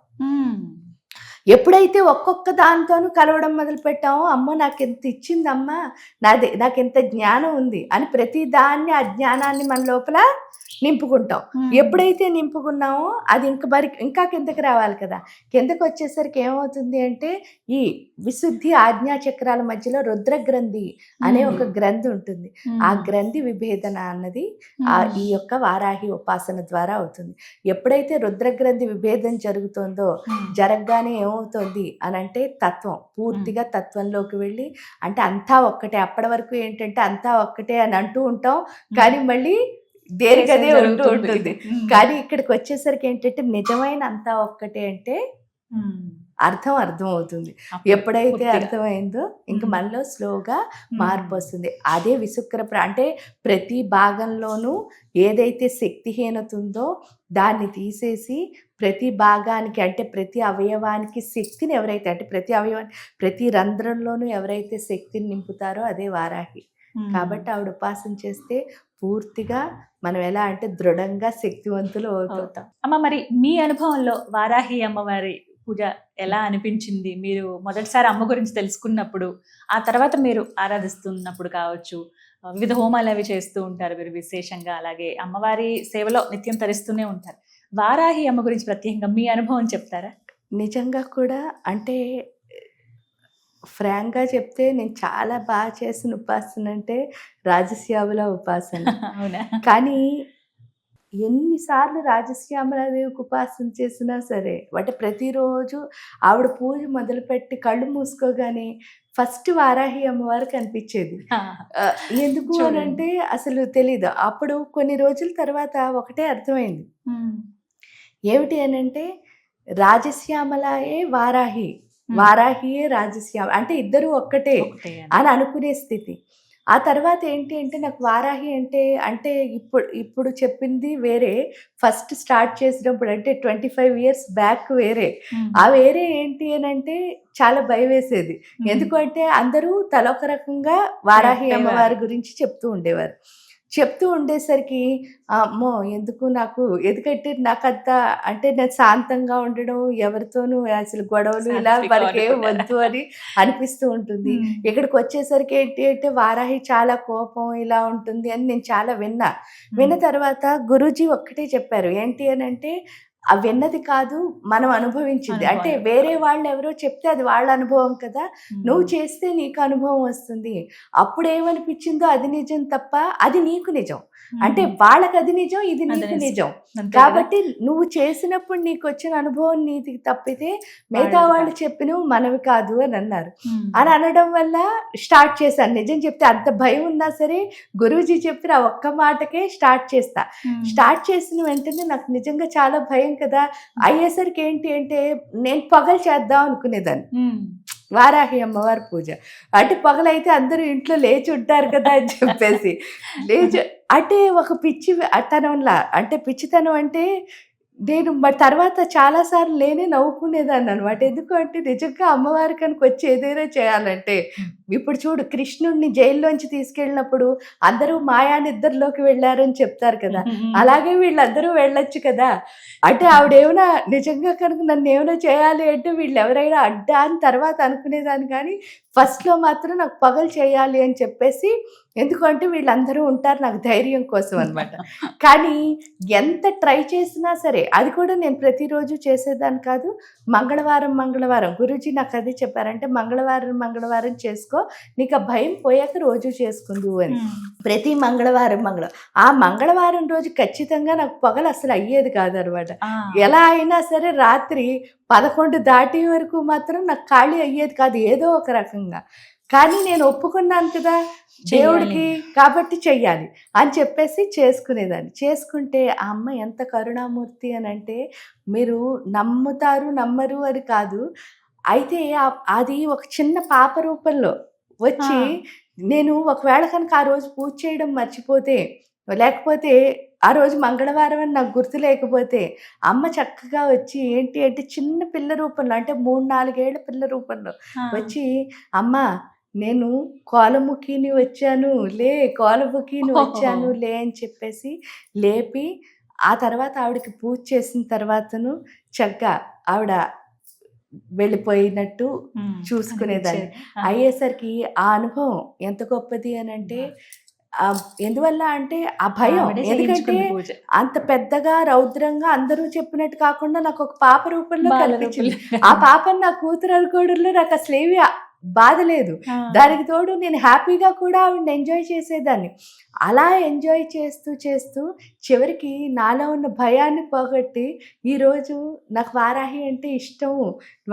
ఎప్పుడైతే ఒక్కొక్క దాంతోనూ కలవడం మొదలు పెట్టామో, అమ్మో నాకు ఎంత ఇచ్చిందమ్మా, నాకు ఎంత జ్ఞానం ఉంది అని ప్రతి దాన్ని, ఆ జ్ఞానాన్ని మన లోపల నింపుకుంటాం. ఎప్పుడైతే నింపుకున్నామో అది ఇంకా కిందకి రావాలి కదా. కిందకి వచ్చేసరికి ఏమవుతుంది అంటే, ఈ విశుద్ధి ఆజ్ఞా చక్రాల మధ్యలో రుద్రగ్రంథి అనే ఒక గ్రంథి ఉంటుంది. ఆ గ్రంథి విభేదన అన్నది ఈ యొక్క వారాహి ఉపాసన ద్వారా అవుతుంది. ఎప్పుడైతే రుద్రగ్రంథి విభేదన జరుగుతుందో, జరగగానే ఏమవుతుంది అని అంటే తత్వం, పూర్తిగా తత్వంలోకి వెళ్ళి, అంటే అంతా ఒక్కటే. అప్పటి వరకు ఏంటంటే అంతా ఒక్కటే అని అంటూ ఉంటాం, కానీ మళ్ళీ దేనికదే ఉంటూ ఉంటుంది. కానీ ఇక్కడికి వచ్చేసరికి ఏంటంటే నిజమైన అంతా ఒక్కటే అంటే అర్థం అవుతుంది. ఎప్పుడైతే అర్థమైందో ఇంకా మనలో స్లోగా మార్పు వస్తుంది. అదే విశుక్ర అంటే ప్రతి భాగంలోనూ ఏదైతే శక్తిహీనత ఉందో దాన్ని తీసేసి ప్రతి భాగానికి, అంటే ప్రతి అవయవానికి శక్తిని ఎవరైతే, అంటే ప్రతి అవయవానికి, ప్రతి రంధ్రంలోనూ ఎవరైతే శక్తిని నింపుతారో అదే వారాహి. కాబట్టి ఆవిడ ఉపాసన చేస్తే పూర్తిగా మనం ఎలా అంటే దృఢంగా శక్తివంతులు అవుతాం. అమ్మ, మరి మీ అనుభవంలో వారాహి అమ్మవారి పూజ ఎలా అనిపించింది? మీరు మొదటిసారి అమ్మ గురించి తెలుసుకున్నప్పుడు, ఆ తర్వాత మీరు ఆరాధిస్తున్నప్పుడు కావచ్చు, వివిధ హోమాలు అవి చేస్తూ ఉంటారు మీరు విశేషంగా, అలాగే అమ్మవారి సేవలో నిత్యం తరిస్తూనే ఉంటారు. వారాహి అమ్మ గురించి ప్రత్యేకంగా మీ అనుభవం చెప్తారా? నిజంగా కూడా అంటే ఫ్రాంక్గా చెప్తే నేను చాలా బాగా చేసిన ఉపాసన అంటే రాజశ్యామల ఉపాసన. అవునా? కానీ ఎన్నిసార్లు రాజశ్యామలాదేవికి ఉపాసన చేసినా సరే, అంటే ప్రతిరోజు ఆవిడ పూజ మొదలుపెట్టి కళ్ళు మూసుకోగానే ఫస్ట్ వారాహి అమ్మవారు కనిపించేది. ఎందుకు అని అంటే అసలు తెలీదు. అప్పుడు కొన్ని రోజుల తర్వాత ఒకటే అర్థమైంది, ఏమిటి అని అంటే రాజశ్యామలాయే వారాహి, వారాహియే రాజశ్యామ, అంటే ఇద్దరు ఒక్కటే ఒకటే అని. అని అనుకునే స్థితి. ఆ తర్వాత ఏంటి అంటే నాకు వారాహి అంటే అంటే ఇప్పుడు చెప్పింది వేరే, ఫస్ట్ స్టార్ట్ చేసినప్పుడు అంటే 25 years బ్యాక్ వేరే. ఆ వేరే ఏంటి అని అంటే చాలా భయం వేసేది. ఎందుకంటే అందరూ తలొక రకంగా వారాహి చెప్పేవారు. అమ్మవారి గురించి చెప్తూ ఉండేవారు. చెప్తూ ఉండేసరికి అమ్మో ఎందుకు నాకు, ఎందుకంటే నాకంత అంటే నేను శాంతంగా ఉండడం, ఎవరితోనూ అసలు గొడవలు ఇలా సాత్వికం మనకేం అనుకున్నారా? వద్దు అని అనిపిస్తూ ఉంటుంది. ఇక్కడికి వచ్చేసరికి ఏంటి అంటే వారాహి చాలా కోపం ఇలా ఉంటుంది అని నేను చాలా విన్న తర్వాత గురూజీ ఒక్కటే చెప్పారు ఏంటి అని అంటే ఆ విన్నది కాదు మనం అనుభవించింది. అంటే అనుభవం. వేరే వాళ్ళు ఎవరో చెప్తే అది వాళ్ళ అనుభవం కదా, నువ్వు చేస్తే నీకు అనుభవం వస్తుంది. అప్పుడు ఏమనిపించిందో అది నిజం తప్ప అది నీకు నిజం. అంటే వాళ్ళకి అది నిజం, ఇది నీకు నిజం. కాబట్టి నువ్వు చేసినప్పుడు నీకు వచ్చిన అనుభవం నీకు తప్పితే మిగతా వాళ్ళు చెప్పినవి మనవి కాదు అని అన్నారు. అని అనడం వల్ల స్టార్ట్ చేశాను. నిజం చెప్తే అంత భయం ఉన్నా సరే గురూజీ చెప్పిన ఆ ఒక్క మాటకే స్టార్ట్ చేస్తా. స్టార్ట్ చేసిన వెంటనే నాకు నిజంగా చాలా భయం కదా, అయ్యేసరికి ఏంటి అంటే నేను పగలు చేద్దాం అనుకునేదాన్ని వారాహి అమ్మవారి పూజ. అంటే పగలైతే అందరూ ఇంట్లో లేచి ఉంటారు కదా అని చెప్పేసి లేచి అంటే ఒక పిచ్చితనంలా, అంటే పిచ్చితనం అంటే నేను మరి తర్వాత చాలాసార్లు నేనే నవ్వుకునేదాన్ని అనమాట. ఎందుకు అంటే నిజంగా అమ్మవారి కనుక వచ్చి ఏదైనా చేయాలంటే ఇప్పుడు చూడు కృష్ణుడిని జైల్లోంచి తీసుకెళ్ళినప్పుడు అందరూ మాయా నిద్రలోకి వెళ్ళారని చెప్తారు కదా, అలాగే వీళ్ళందరూ వెళ్ళొచ్చు కదా. అంటే ఆవిడేమైనా నిజంగా కనుక నన్ను ఏమైనా చేయాలి అంటే వీళ్ళు ఎవరైనా అడ్డా అని తర్వాత అనుకునేదాన్ని, కానీ ఫస్ట్లో మాత్రం నాకు పగలు చేయాలి అని చెప్పేసి, ఎందుకంటే వీళ్ళందరూ ఉంటారు నాకు ధైర్యం కోసం అనమాట. కానీ ఎంత ట్రై చేసినా సరే అది కూడా నేను ప్రతిరోజు చేసేదాన్ని కాదు. మంగళవారం గురూజీ నాకు అది చెప్పారంటే మంగళవారం చేసుకో, నీకు ఆ భయం పోయాక రోజు చేసుకుందు అని. ప్రతి మంగళవారం ఆ మంగళవారం రోజు ఖచ్చితంగా నాకు పగలు అసలు అయ్యేది కాదు అనమాట. ఎలా అయినా సరే రాత్రి 11 దాటి వరకు మాత్రం నాకు ఖాళీ అయ్యేది కాదు ఏదో ఒక రకంగా. కానీ నేను ఒప్పుకున్నాను కదా దేవుడికి, కాబట్టి చెయ్యాలి అని చెప్పేసి చేసుకునేదాన్ని. చేసుకుంటే ఆ అమ్మ ఎంత కరుణామూర్తి అని అంటే మీరు నమ్ముతారు నమ్మరు అని కాదు, అయితే అది ఒక చిన్న పాప రూపంలో వచ్చి నేను ఒకవేళ కనుక ఆ రోజు పూజ చేయడం మర్చిపోతే, లేకపోతే ఆ రోజు మంగళవారం అని నాకు గుర్తు లేకపోతే అమ్మ చక్కగా వచ్చి ఏంటి అంటే చిన్న పిల్ల రూపంలో, అంటే 3-4 ఏళ్ల పిల్ల రూపంలో వచ్చి అమ్మ నేను కోలముఖిని వచ్చాను లే అని చెప్పేసి లేపి ఆ తర్వాత ఆవిడకి పూజ చేసిన తర్వాతను చక్కగా ఆవిడ వెళ్ళిపోయినట్టు చూసుకునేదాన్ని. అయ్యేసరికి ఆ అనుభవం ఎంత గొప్పది అని అంటే ఎందువల్ల అంటే ఆ భయం, ఎందుకంటే అంత పెద్దగా రౌద్రంగా అందరూ చెప్పినట్టు కాకుండా నాకు ఒక పాప రూపంలో కనిపించింది. ఆ పాపని నా కూతురు అనుకోవడంలో నాకు అసలు ఏమి బాధ లేదు. దానికి తోడు నేను హ్యాపీగా కూడా ఆవిడని ఎంజాయ్ చేసేదాన్ని. అలా ఎంజాయ్ చేస్తూ చివరికి నాలో ఉన్న భయాన్ని పోగొట్టి ఈరోజు నాకు వారాహి అంటే ఇష్టము,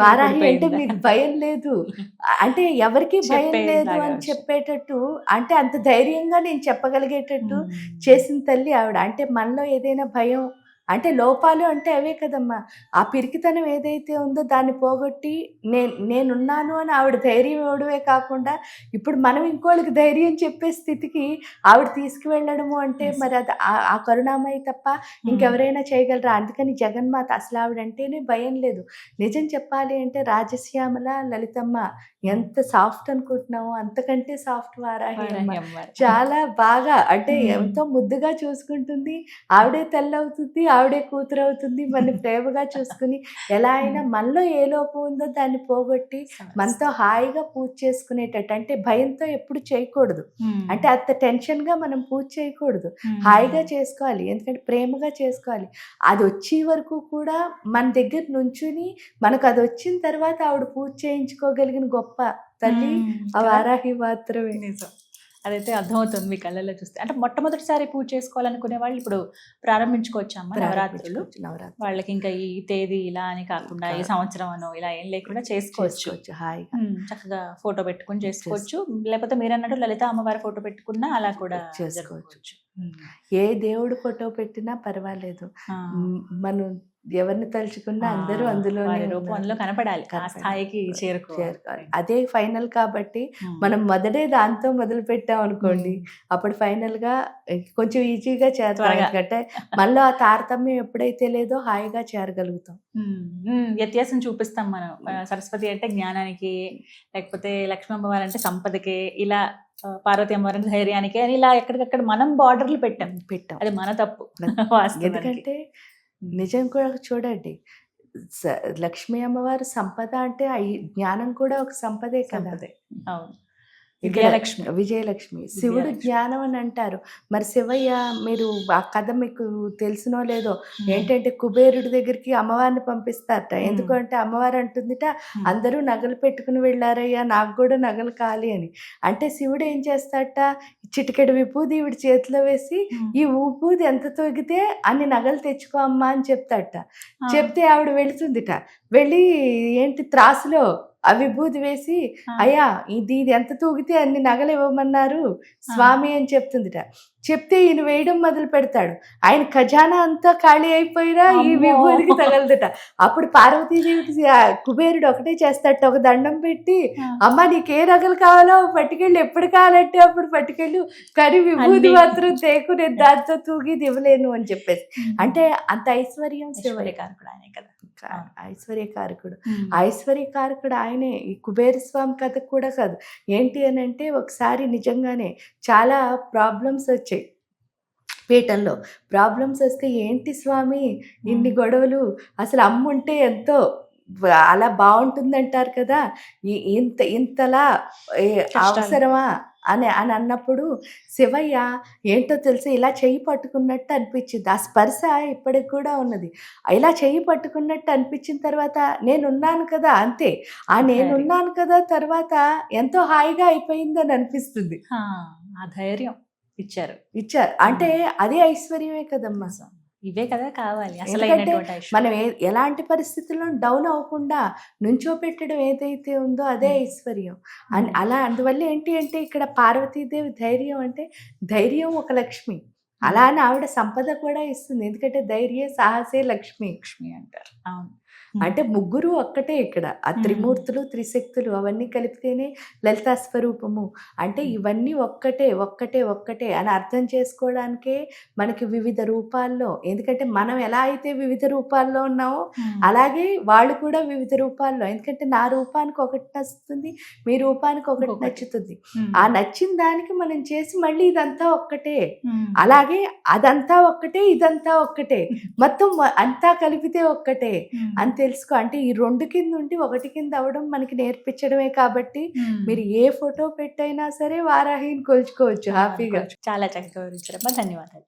వారాహి అంటే మీకు భయం లేదు, అంటే ఎవరికి భయం లేదు అని చెప్పేటట్టు, అంటే అంత ధైర్యంగా నేను చెప్పగలిగేటట్టు చేసిన తల్లి ఆవిడ. అంటే మనలో ఏదైనా భయం అంటే లోపాలు అంటే అవే కదమ్మా, ఆ పిరికితనం ఏదైతే ఉందో దాన్ని పోగొట్టి నేనున్నాను అని ఆవిడ ధైర్యం ఇవ్వడమే కాకుండా ఇప్పుడు మనం ఇంకోళ్ళకి ధైర్యం చెప్పే స్థితికి ఆవిడ తీసుకువెళ్ళడము అంటే మరి అది ఆ కరుణామయి తప్ప ఇంకెవరైనా చేయగలరా? అందుకని జగన్మాత అసలు ఆవిడంటేనే భయం లేదు. నిజం చెప్పాలి అంటే రాజశ్యామల లలితమ్మ ఎంత సాఫ్ట్ అనుకుంటున్నామో అంతకంటే సాఫ్ట్ వారాహి అమ్మ. చాలా బాగా అంటే ఎంతో ముద్దుగా చూసుకుంటుంది, ఆవిడే తెల్లవుతుంది, ఆవిడే కూతురు అవుతుంది, మన ప్రేమగా చూసుకుని ఎలా అయినా మనలో ఏ లోపం ఉందో దాన్ని పోగొట్టి మనతో హాయిగా పూజ చేసుకునేటట్టు, అంటే భయంతో ఎప్పుడు చేయకూడదు, అంటే అంత టెన్షన్గా మనం పూజ చేయకూడదు, హాయిగా చేసుకోవాలి, ఎందుకంటే ప్రేమగా చేసుకోవాలి. అది వచ్చే వరకు కూడా మన దగ్గర నుంచుని మనకు అది వచ్చిన తర్వాత ఆవిడ పూజ చేయించుకోగలిగిన గొప్ప తల్లి ఆ వారాహి మాత్రమే. నిజం, అదైతే అర్థమవుతుంది మీ కళ్ళల్లో చూస్తే. అంటే మొట్టమొదటిసారి పూజ చేసుకోవాలనుకునే వాళ్ళు ఇప్పుడు ప్రారంభించుకోవచ్చు అమ్మ నవరాత్రులు. వాళ్ళకి ఇంకా ఈ తేదీ ఇలా అని కాకుండా ఈ సంవత్సరం అనో ఇలా ఏం లేకుండా చేసుకోవచ్చు హాయిగా, చక్కగా ఫోటో పెట్టుకుని చేసుకోవచ్చు. లేకపోతే మీరు అన్నట్టు లలిత అమ్మవారి ఫోటో పెట్టుకున్నా అలా కూడా చేసుకోవచ్చు. ఏ దేవుడు ఫోటో పెట్టినా పర్వాలేదు. మనం ఎవరిని తలుచుకున్నా అందరూ అందులోనే వారి రూపం ఉన్నారు. అందులో కనపడాలి, ఆ కనపడాలి. స్థాయికి చేరుకోవాలి. చేరుకోవాలి. అదే ఫైనల్ కాబట్టి మనం మొదటే దాంతో మొదలు పెట్టాం అనుకోండి, అప్పుడు ఫైనల్ గా కొంచెం ఈజీగా చేరుతాం. త్వరగా. ఎందుకంటే మనలో ఆ తారతమ్యం ఎప్పుడైతే లేదో హాయిగా చేరగలుగుతాం. వ్యత్యాసం చూపిస్తాం మనం. సరస్వతి అంటే జ్ఞానానికి, లేకపోతే లక్ష్మీ అమ్మవారు అంటే సంపదకి, ఇలా పార్వతి అమ్మవారు అంటే ధైర్యానికి అని ఇలా ఎక్కడికక్కడ మనం బార్డర్లు పెట్టాం. అది మన తప్పు. వాస్తవానికి. ఎందుకంటే నిజం కూడా చూడండి, లక్ష్మీ అమ్మవారు సంపద అంటే జ్ఞానం కూడా ఒక సంపదే కదా. సంపదే. అవును. ఇక్కడ విజయలక్ష్మి. విజయలక్ష్మి, శివుడు విజయలక్ష్మి. జ్ఞానం అని అంటారు. మరి శివయ్య, మీరు ఆ కథ మీకు తెలిసినో లేదో, ఏంటంటే కుబేరుడి దగ్గరికి అమ్మవారిని పంపిస్తారట. ఎందుకంటే అమ్మవారు అంటుందిట, అందరూ నగలు పెట్టుకుని వెళ్ళారయ్యా, నాకు కూడా నగలు కావాలి అని. అంటే శివుడు ఏం చేస్తాడట, చిటికెడు విభూది ఈవిడ చేతిలో వేసి, ఈ విభూది ఎంత తొగితే అన్ని నగలు తెచ్చుకో అమ్మా అని చెప్తాడట. చెప్తే ఆవిడ వెళుతుందిట. వెళ్ళి ఏంటి త్రాసులో ఆ విభూది వేసి, అయ్యా ఇది ఎంత తూగితే అన్ని నగలు ఇవ్వమన్నారు స్వామి అని చెప్తుందిట. చెప్తే ఈయన వేయడం మొదలు పెడతాడు. ఆయన ఖజానా అంతా ఖాళీ అయిపోయినా ఈ విభూదికి తగలదట. అప్పుడు పార్వతీదేవికి కుబేరుడు ఒకటే చేస్తాడట, ఒక దండం పెట్టి, అమ్మ నీకే నగలు కావాలో పట్టుకెళ్ళి, ఎప్పుడు కావాలంటే అప్పుడు పట్టుకెళ్ళు, కానీ విభూది మాత్రం తేకు, నేను దాంతో తూగిది ఇవ్వలేను అని చెప్పేసి. అంటే అంత ఐశ్వర్యం ఐశ్వర్యకారకుడు ఆయనే కదా. ఐశ్వర్యకారకుడు. ఐశ్వర్యకారకుడు ఆయనే. ఈ కుబేర స్వామి కథ కూడా కాదు. ఏంటి అని అంటే, ఒకసారి నిజంగానే చాలా ప్రాబ్లమ్స్ వచ్చాయి పీఠంలో. ప్రాబ్లమ్స్ వస్తే, ఏంటి స్వామి ఇన్ని గొడవలు, అసలు అమ్ముంటే ఎంతో అలా బాగుంటుంది అంటారు కదా, ఇంతలా అవసరమా అని అన్నప్పుడు శివయ్య ఏంటో తెలిసి ఇలా చెయ్యి పట్టుకున్నట్టు అనిపించింది. ఆ స్పర్శ ఇప్పటికి కూడా ఉన్నది. ఇలా చెయ్యి పట్టుకున్నట్టు అనిపించిన తర్వాత, నేనున్నాను కదా, అంతే. ఆ నేనున్నాను కదా తర్వాత ఎంతో హాయిగా అయిపోయిందని అనిపిస్తుంది. ఆ ధైర్యం ఇచ్చారు. అంటే అదే ఐశ్వర్యమే కదమ్మా. ఇవే కదా కావాలి. ఎందుకంటే మనం ఎలాంటి పరిస్థితుల్లో డౌన్ అవ్వకుండా నుంచోపెట్టడం ఏదైతే ఉందో అదే ఐశ్వర్యం. అలా అందువల్ల ఏంటి అంటే, ఇక్కడ పార్వతీదేవి ధైర్యం అంటే, ధైర్యం ఒక లక్ష్మి. అలా అని ఆవిడ సంపద కూడా ఇస్తుంది. ఎందుకంటే ధైర్య సాహసే లక్ష్మి అంటారు. అవును. అంటే ముగ్గురు ఒక్కటే ఇక్కడ. ఆ త్రిమూర్తులు, త్రిశక్తులు అవన్నీ కలిపితేనే లలితా స్వరూపము. అంటే ఇవన్నీ ఒక్కటే ఒక్కటే ఒక్కటే అని అర్థం చేసుకోవడానికే మనకి వివిధ రూపాల్లో. ఎందుకంటే మనం ఎలా అయితే వివిధ రూపాల్లో ఉన్నామో అలాగే వాళ్ళు కూడా వివిధ రూపాల్లో. ఎందుకంటే నా రూపానికి ఒకటి నచ్చుతుంది, మీ రూపానికి ఒకటి నచ్చుతుంది. ఆ నచ్చిన దానికి మనం చేసి మళ్ళీ ఇదంతా ఒక్కటే, అలాగే అదంతా ఒక్కటే, ఇదంతా ఒక్కటే, మొత్తం అంతా కలిపితే ఒక్కటే అని తెలుసుకో. అంటే ఈ రెండు కింద ఉండి ఒకటి కింద అవడం మనకి నేర్పించడమే. కాబట్టి మీరు ఏ ఫోటో పెట్టైనా సరే వారాహిని కొలుచుకోవచ్చు హ్యాపీగా. చాలా చక్కగా వివరించారమ్మా. ధన్యవాదాలు.